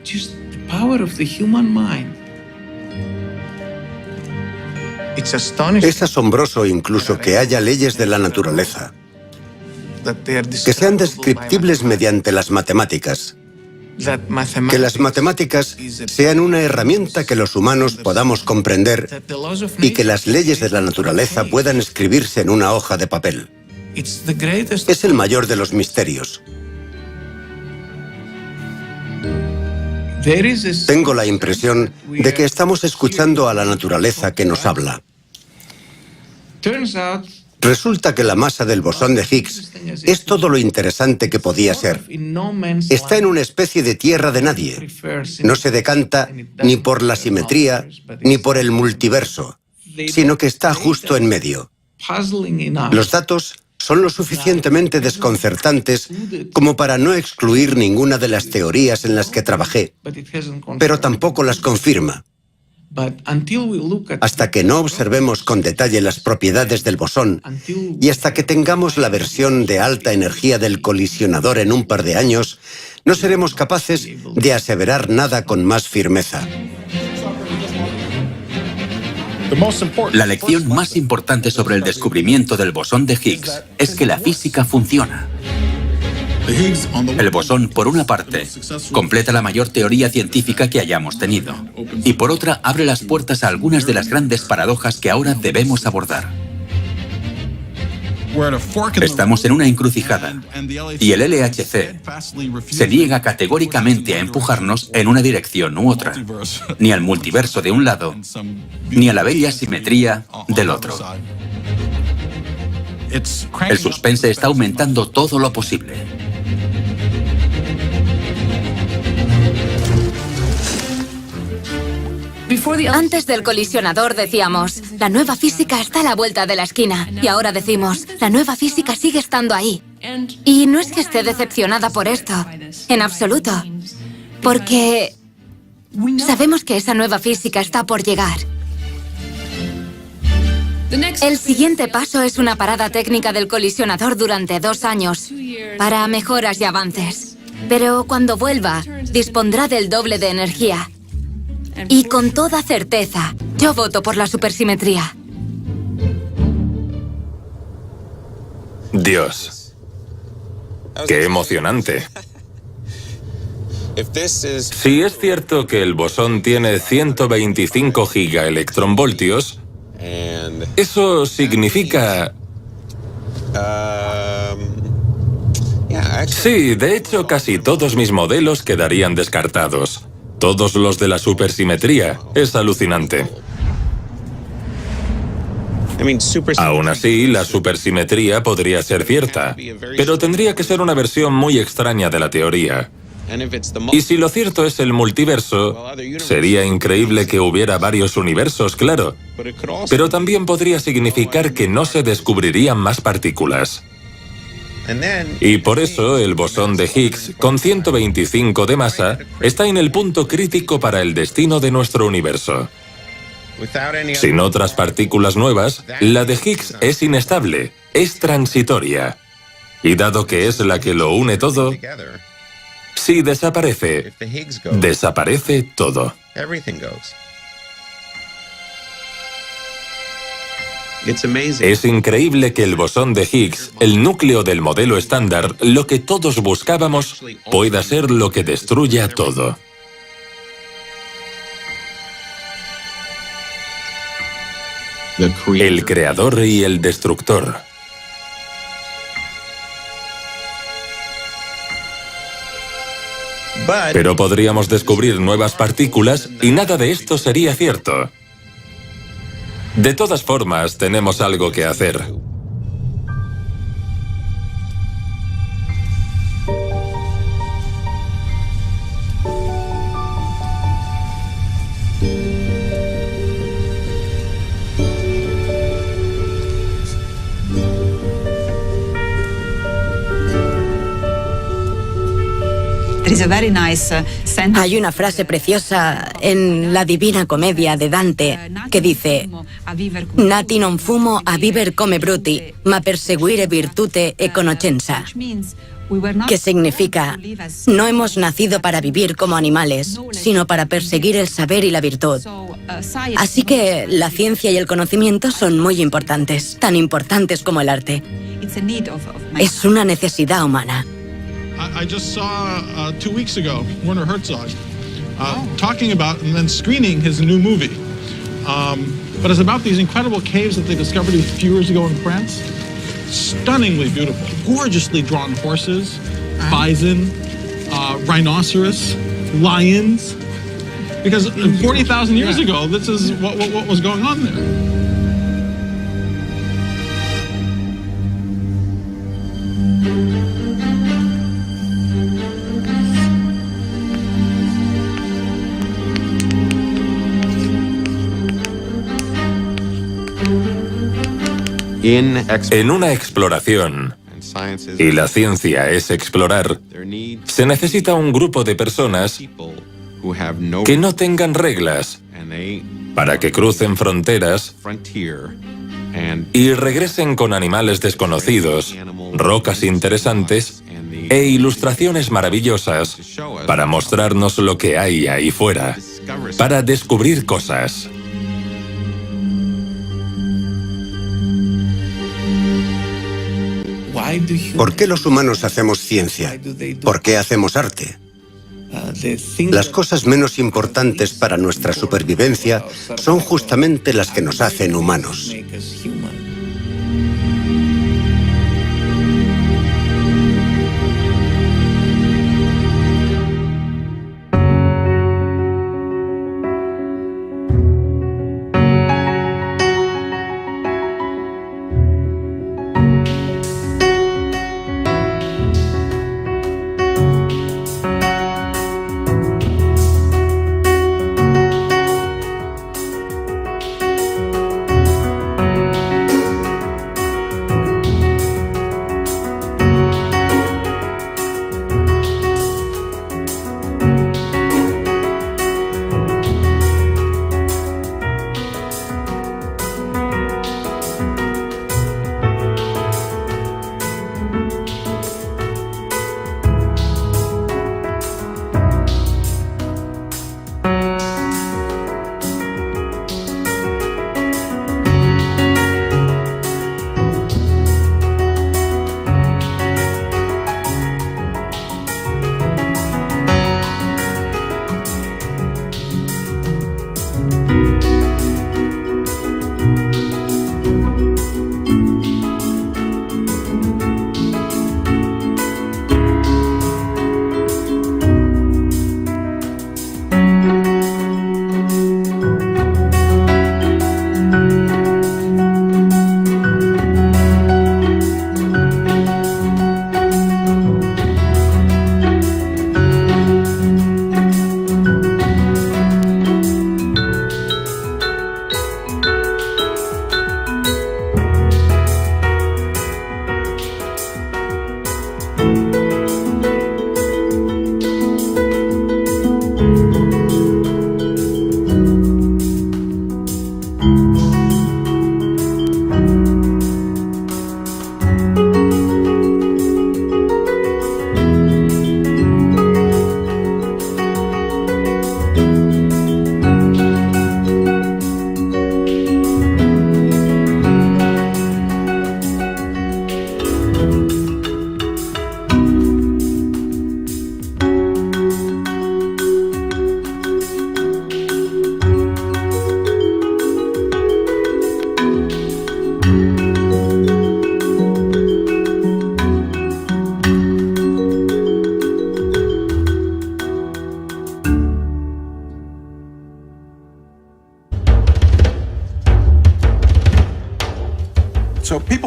Just the power of the human mind. Es asombroso incluso que haya leyes de la naturaleza que sean descriptibles mediante las matemáticas. Que las matemáticas sean una herramienta que los humanos podamos comprender y que las leyes de la naturaleza puedan escribirse en una hoja de papel. Es el mayor de los misterios. Tengo la impresión de que estamos escuchando a la naturaleza que nos habla. Resulta que la masa del bosón de Higgs es todo lo interesante que podía ser. Está en una especie de tierra de nadie. No se decanta ni por la simetría ni por el multiverso, sino que está justo en medio. Los datos son lo suficientemente desconcertantes como para no excluir ninguna de las teorías en las que trabajé, pero tampoco las confirma. Hasta que no observemos con detalle las propiedades del bosón y hasta que tengamos la versión de alta energía del colisionador en un par de años, no seremos capaces de aseverar nada con más firmeza. La lección más importante sobre el descubrimiento del bosón de Higgs es que la física funciona. El bosón, por una parte, completa la mayor teoría científica que hayamos tenido, y por otra, abre las puertas a algunas de las grandes paradojas que ahora debemos abordar. Estamos en una encrucijada, y el LHC se niega categóricamente a empujarnos en una dirección u otra, ni al multiverso de un lado, ni a la bella simetría del otro. El suspense está aumentando todo lo posible. Antes del colisionador decíamos, la nueva física está a la vuelta de la esquina. Y ahora decimos, la nueva física sigue estando ahí. Y no es que esté decepcionada por esto, en absoluto. Porque sabemos que esa nueva física está por llegar. El siguiente paso es una parada técnica del colisionador durante 2 años, para mejoras y avances. Pero cuando vuelva, dispondrá del doble de energía. Y con toda certeza, yo voto por la supersimetría. Dios. ¡Qué emocionante! Si es cierto que el bosón tiene 125 gigaelectronvoltios, eso significa... Sí, de hecho, casi todos mis modelos quedarían descartados. Todos los de la supersimetría. Es alucinante. Aún así, la supersimetría podría ser cierta, pero tendría que ser una versión muy extraña de la teoría. Y si lo cierto es el multiverso, sería increíble que hubiera varios universos, claro, pero también podría significar que no se descubrirían más partículas. Y por eso el bosón de Higgs, con 125 de masa, está en el punto crítico para el destino de nuestro universo. Sin otras partículas nuevas, la de Higgs es inestable, es transitoria. Y dado que es la que lo une todo, si desaparece, desaparece todo. Es increíble que el bosón de Higgs, el núcleo del modelo estándar, lo que todos buscábamos, pueda ser lo que destruya todo. El creador y el destructor. Pero podríamos descubrir nuevas partículas y nada de esto sería cierto. De todas formas, tenemos algo que hacer. Hay una frase preciosa en la Divina Comedia de Dante que dice: Nati non fumo a viver come bruti, ma perseguire virtute e conoscenza. que significa, no hemos nacido para vivir como animales, sino para perseguir el saber y la virtud. Así que la ciencia y el conocimiento son muy importantes, tan importantes como el arte. Es una necesidad humana. I just saw 2 weeks ago Werner Herzog talking about and then screening his new movie. But it's about these incredible caves that they discovered a few years ago in France. Stunningly beautiful, gorgeously drawn horses, bison, rhinoceros, lions. Because 40,000 years ago, this is what was going on there. En una exploración, y la ciencia es explorar, se necesita un grupo de personas que no tengan reglas para que crucen fronteras y regresen con animales desconocidos, rocas interesantes e ilustraciones maravillosas para mostrarnos lo que hay ahí fuera, para descubrir cosas. ¿Por qué los humanos hacemos ciencia? ¿Por qué hacemos arte? Las cosas menos importantes para nuestra supervivencia son justamente las que nos hacen humanos.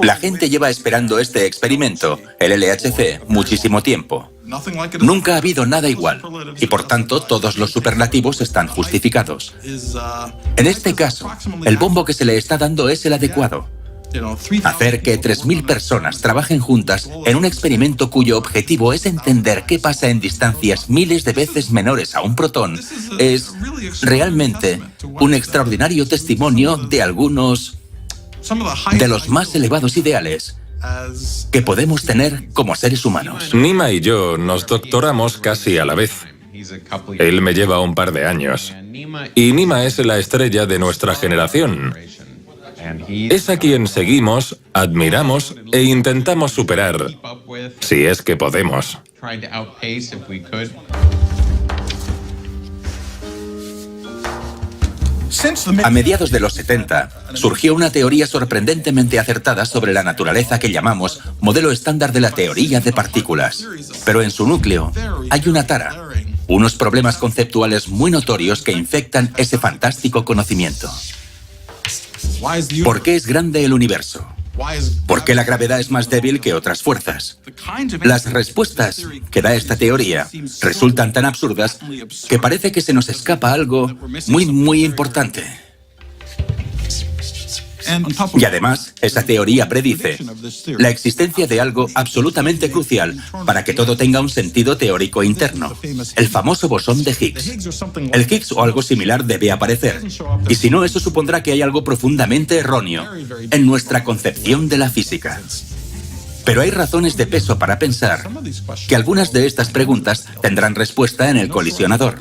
La gente lleva esperando este experimento, el LHC, muchísimo tiempo. Nunca ha habido nada igual, y por tanto todos los superlativos están justificados. En este caso, el bombo que se le está dando es el adecuado. Hacer que 3.000 personas trabajen juntas en un experimento cuyo objetivo es entender qué pasa en distancias miles de veces menores a un protón es realmente un extraordinario testimonio de algunos de los más elevados ideales que podemos tener como seres humanos. Nima y yo nos doctoramos casi a la vez. Él me lleva un par de años. Y Nima es la estrella de nuestra generación. Es a quien seguimos, admiramos e intentamos superar, si es que podemos. A mediados de los 70, surgió una teoría sorprendentemente acertada sobre la naturaleza que llamamos modelo estándar de la teoría de partículas. Pero en su núcleo hay una tara, unos problemas conceptuales muy notorios que infectan ese fantástico conocimiento. ¿Por qué es grande el universo? ¿Por qué la gravedad es más débil que otras fuerzas? Las respuestas que da esta teoría resultan tan absurdas que parece que se nos escapa algo muy importante. Y además, esa teoría predice la existencia de algo absolutamente crucial para que todo tenga un sentido teórico interno, el famoso bosón de Higgs. El Higgs o algo similar debe aparecer, y si no, eso supondrá que hay algo profundamente erróneo en nuestra concepción de la física. Pero hay razones de peso para pensar que algunas de estas preguntas tendrán respuesta en el colisionador.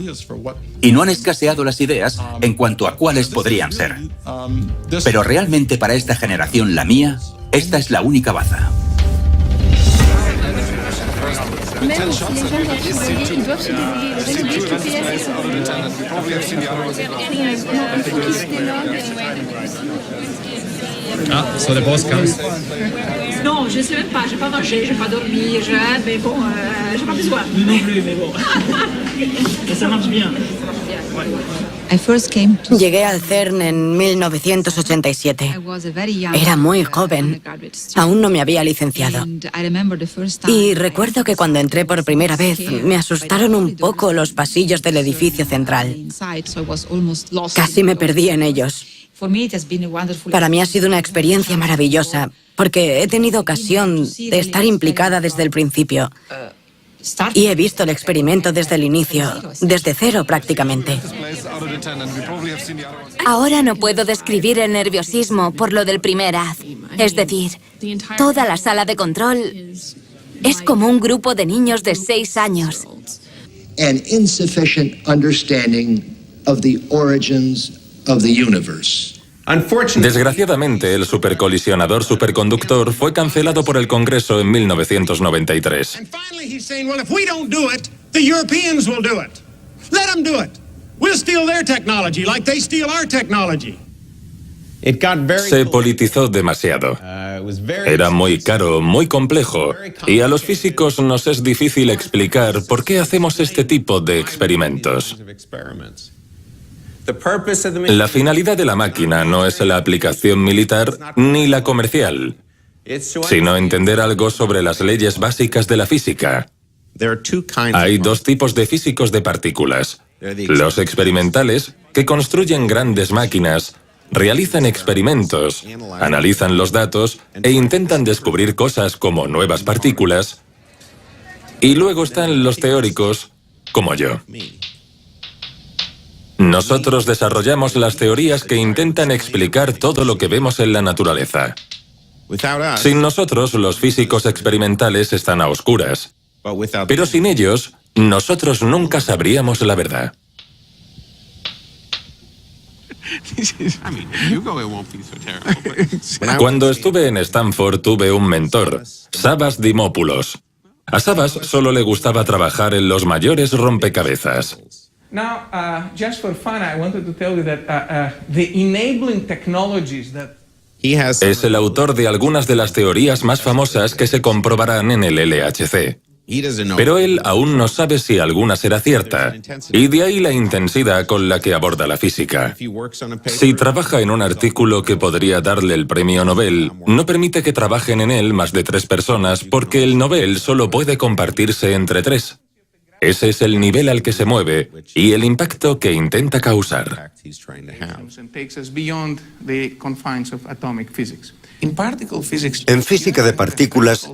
Y no han escaseado las ideas en cuanto a cuáles podrían ser. Pero realmente para esta generación, la mía, esta es la única baza. Ah, so the boss comes. Non, je sais même pas, j'ai pas mangé, j'ai pas dormi, mais bon, j'ai pas besoin. Non plus, mais bon. Ça marche bien. Llegué al CERN en 1987. Era muy joven. Aún no me había licenciado. Y recuerdo que cuando entré por primera vez, me asustaron un poco los pasillos del edificio central. Casi me perdí en ellos. Para mí ha sido una experiencia maravillosa, porque he tenido ocasión de estar implicada desde el principio. Y he visto el experimento desde el inicio, desde cero prácticamente. Ahora no puedo describir el nerviosismo por lo del primer haz. Es decir, toda la sala de control es como un grupo de niños de 6 años. An insufficient understanding of the origins of the universe. Desgraciadamente, el supercolisionador superconductor fue cancelado por el Congreso en 1993. He's saying, well, if we don't do it, the Europeans will do it. Let them do it. We'll steal their technology like they steal our technology. Se politizó demasiado. Era muy caro, muy complejo, y a los físicos nos es difícil explicar por qué hacemos este tipo de experimentos. La finalidad de la máquina no es la aplicación militar ni la comercial, sino entender algo sobre las leyes básicas de la física. Hay 2 tipos de físicos de partículas. Los experimentales, que construyen grandes máquinas, realizan experimentos, analizan los datos e intentan descubrir cosas como nuevas partículas. Y luego están los teóricos, como yo. Nosotros desarrollamos las teorías que intentan explicar todo lo que vemos en la naturaleza. Sin nosotros, los físicos experimentales están a oscuras. Pero sin ellos, nosotros nunca sabríamos la verdad. Cuando estuve en Stanford, tuve un mentor, Savas Dimopoulos. A Savas solo le gustaba trabajar en los mayores rompecabezas. Now, just for fun, I wanted to tell you that the enabling technologies that Es el autor de algunas de las teorías más famosas que se comprobarán en el LHC. Pero él aún no sabe si alguna será cierta, y de ahí la intensidad con la que aborda la física. Si trabaja en un artículo que podría darle el premio Nobel, no permite que trabajen en él más de 3 personas porque el Nobel solo puede compartirse entre 3. Ese es el nivel al que se mueve y el impacto que intenta causar. En física de partículas,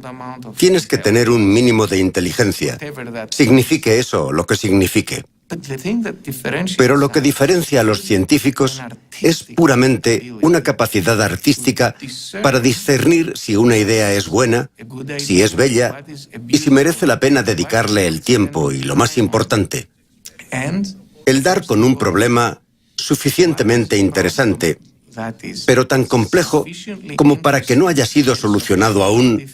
tienes que tener un mínimo de inteligencia. Signifique eso lo que signifique. Pero lo que diferencia a los científicos es puramente una capacidad artística para discernir si una idea es buena, si es bella y si merece la pena dedicarle el tiempo y, lo más importante, el dar con un problema suficientemente interesante, pero tan complejo como para que no haya sido solucionado aún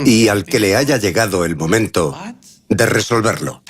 y al que le haya llegado el momento de resolverlo.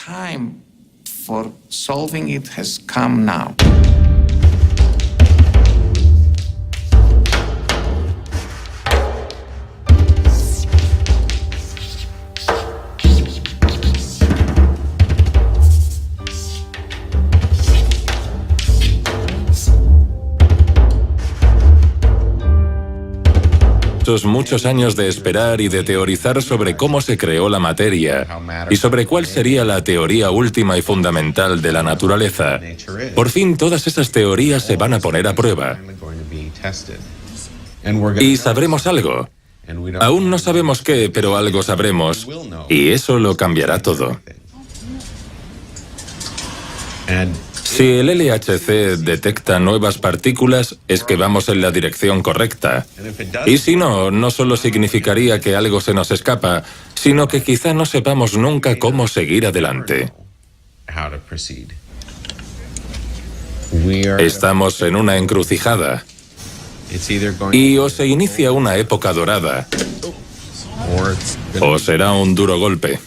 Muchos años de esperar y de teorizar sobre cómo se creó la materia y sobre cuál sería la teoría última y fundamental de la naturaleza. Por fin todas esas teorías se van a poner a prueba. Y sabremos algo. Aún no sabemos qué, pero algo sabremos. Y eso lo cambiará todo. Si el LHC detecta nuevas partículas, es que vamos en la dirección correcta. Y si no, no solo significaría que algo se nos escapa, sino que quizá no sepamos nunca cómo seguir adelante. Estamos en una encrucijada. Y o se inicia una época dorada, o será un duro golpe.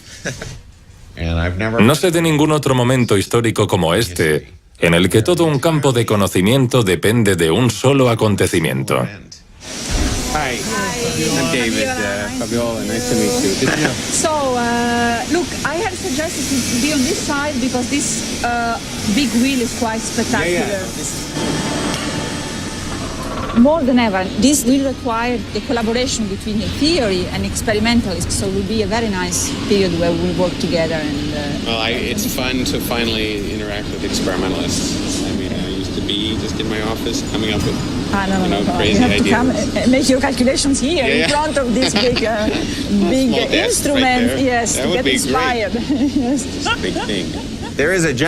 No sé de ningún otro momento histórico como este, en el que todo un campo de conocimiento depende de un solo acontecimiento. Hi, I'm David, Fabiola, nice to meet you. So, look, I have suggested to be on this side because this big wheel is quite spectacular. More than ever, this will require the collaboration between the theory and experimentalists, so it will be a very nice period where we work together. And well, it's fun to finally interact with experimentalists. I mean, I used to be just in my office coming up with crazy you have ideas. To come and make your calculations here in front of this big, big instrument. Right, yes, that to would get be inspired. Yes. Big thing.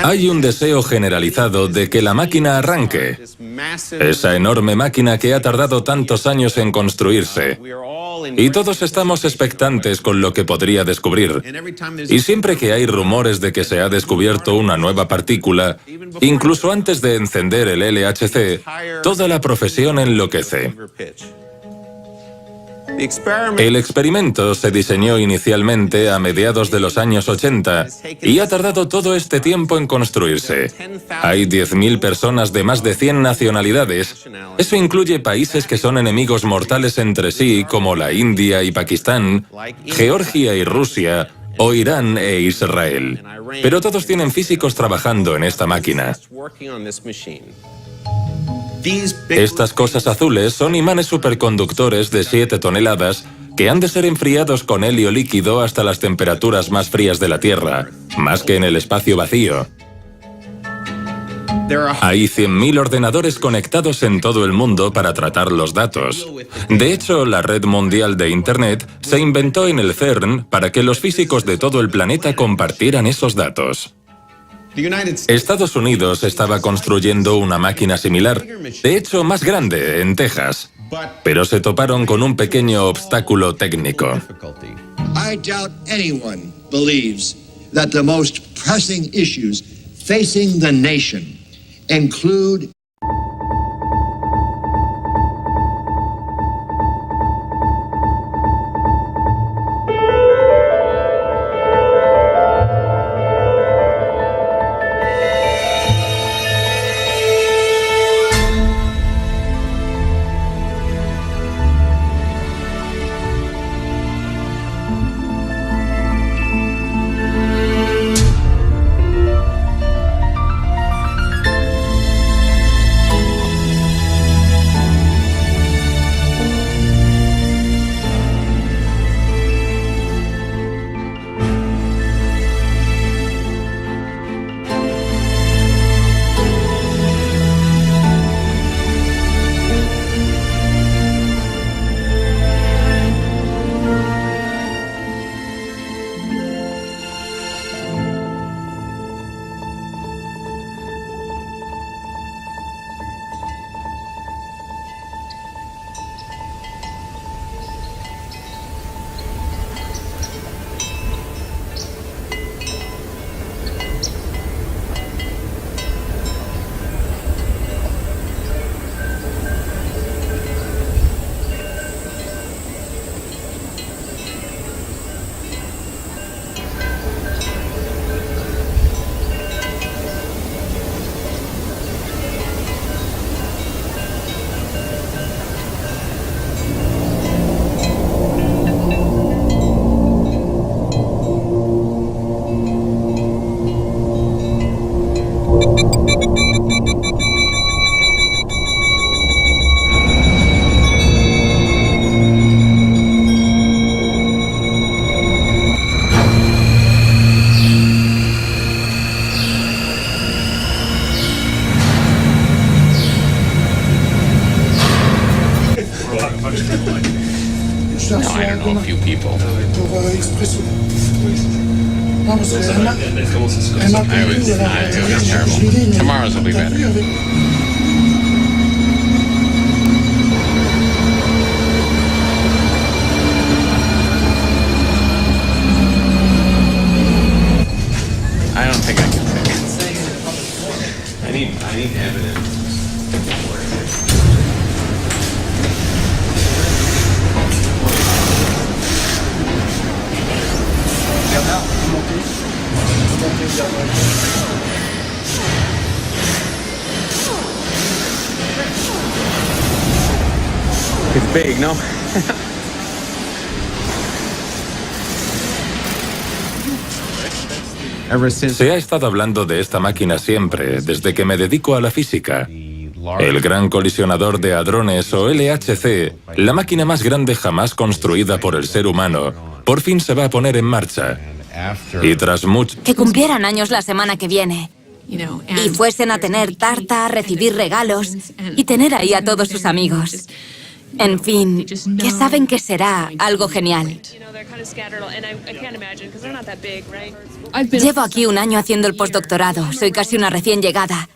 Hay un deseo generalizado de que la máquina arranque. Esa enorme máquina que ha tardado tantos años en construirse. Y todos estamos expectantes con lo que podría descubrir. Y siempre que hay rumores de que se ha descubierto una nueva partícula, incluso antes de encender el LHC, toda la profesión enloquece. El experimento se diseñó inicialmente a mediados de los años 80 y ha tardado todo este tiempo en construirse. Hay 10.000 personas de más de 100 nacionalidades. Eso incluye países que son enemigos mortales entre sí, como la India y Pakistán, Georgia y Rusia, o Irán e Israel. Pero todos tienen físicos trabajando en esta máquina. Estas cosas azules son imanes superconductores de 7 toneladas que han de ser enfriados con helio líquido hasta las temperaturas más frías de la Tierra, más que en el espacio vacío. Hay 100.000 ordenadores conectados en todo el mundo para tratar los datos. De hecho, la red mundial de Internet se inventó en el CERN para que los físicos de todo el planeta compartieran esos datos. Estados Unidos estaba construyendo una máquina similar, de hecho más grande, en Texas, pero se toparon con un pequeño obstáculo técnico. I doubt anyone believes that the most pressing issues facing the nation include people. It was terrible. Tomorrow's will be better. I don't think I can fake it. I need evidence. It's big, no? Se ha estado hablando de esta máquina siempre, desde que me dedico a la física. El Gran Colisionador de Hadrones, o LHC, la máquina más grande jamás construida por el ser humano, por fin se va a poner en marcha. Y tras mucho... Que cumplieran años la semana que viene. Y fuesen a tener tarta, recibir regalos y tener ahí a todos sus amigos. En fin, que saben que será algo genial. Llevo aquí un año haciendo el postdoctorado, soy casi una recién llegada.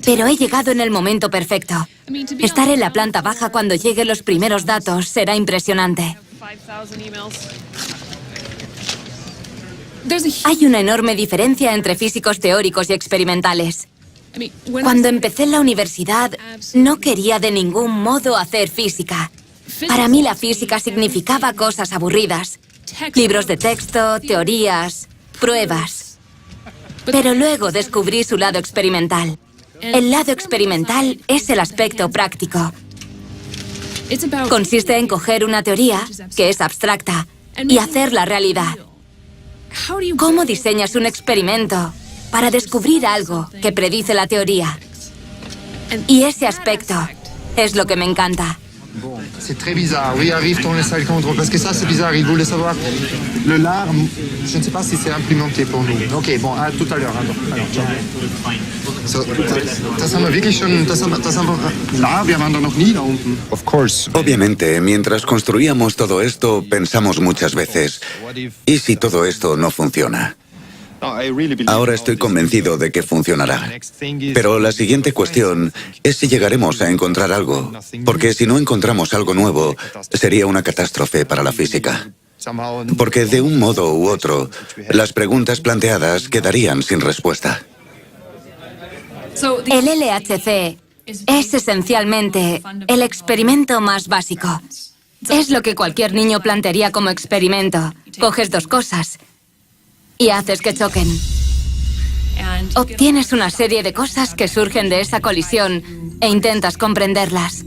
Pero he llegado en el momento perfecto. Estar en la planta baja cuando lleguen los primeros datos será impresionante. Hay una enorme diferencia entre físicos teóricos y experimentales. Cuando empecé en la universidad, no quería de ningún modo hacer física. Para mí la física significaba cosas aburridas. Libros de texto, teorías, pruebas. Pero luego descubrí su lado experimental. El lado experimental es el aspecto práctico. Consiste en coger una teoría, que es abstracta, y hacerla realidad. ¿Cómo diseñas un experimento para descubrir algo que predice la teoría? Y ese aspecto es lo que me encanta. C'est très bizarre. Oui, arrive dans les salles contre, parce que ça, c'est bizarre. Il voulait savoir le lard. Je ne sais pas si c'est implémenté pour nous. Ok, bon, à tout à l'heure. Alors, ciao. So, das haben wir wirklich schon, das haben wir, klar, wir waren da noch nie da unten. Of course. Obviamente, mientras construíamos todo esto, pensamos muchas veces, ¿y si todo esto no funciona? Ahora estoy convencido de que funcionará. Pero la siguiente cuestión es si llegaremos a encontrar algo. Porque si no encontramos algo nuevo, sería una catástrofe para la física. Porque de un modo u otro, las preguntas planteadas quedarían sin respuesta. El LHC es esencialmente el experimento más básico. Es lo que cualquier niño plantearía como experimento. Coges dos cosas y haces que choquen. Obtienes una serie de cosas que surgen de esa colisión e intentas comprenderlas.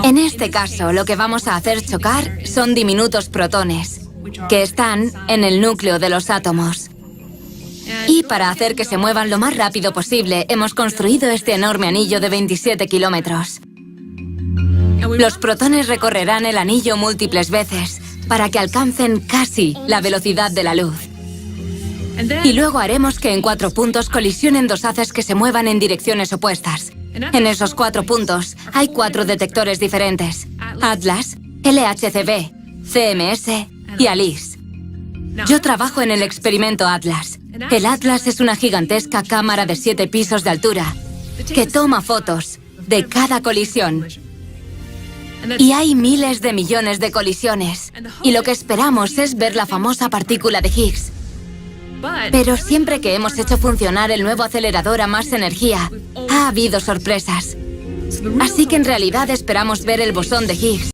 En este caso, lo que vamos a hacer chocar son diminutos protones, que están en el núcleo de los átomos. Y para hacer que se muevan lo más rápido posible, hemos construido este enorme anillo de 27 kilómetros. Los protones recorrerán el anillo múltiples veces para que alcancen casi la velocidad de la luz. Y luego haremos que en 4 puntos colisionen dos haces que se muevan en direcciones opuestas. En esos 4 puntos hay 4 detectores diferentes: Atlas, LHCb, CMS y ALICE. Yo trabajo en el experimento Atlas. El Atlas es una gigantesca cámara de 7 pisos de altura que toma fotos de cada colisión. Y hay miles de millones de colisiones. Y lo que esperamos es ver la famosa partícula de Higgs. Pero siempre que hemos hecho funcionar el nuevo acelerador a más energía, ha habido sorpresas. Así que en realidad esperamos ver el bosón de Higgs.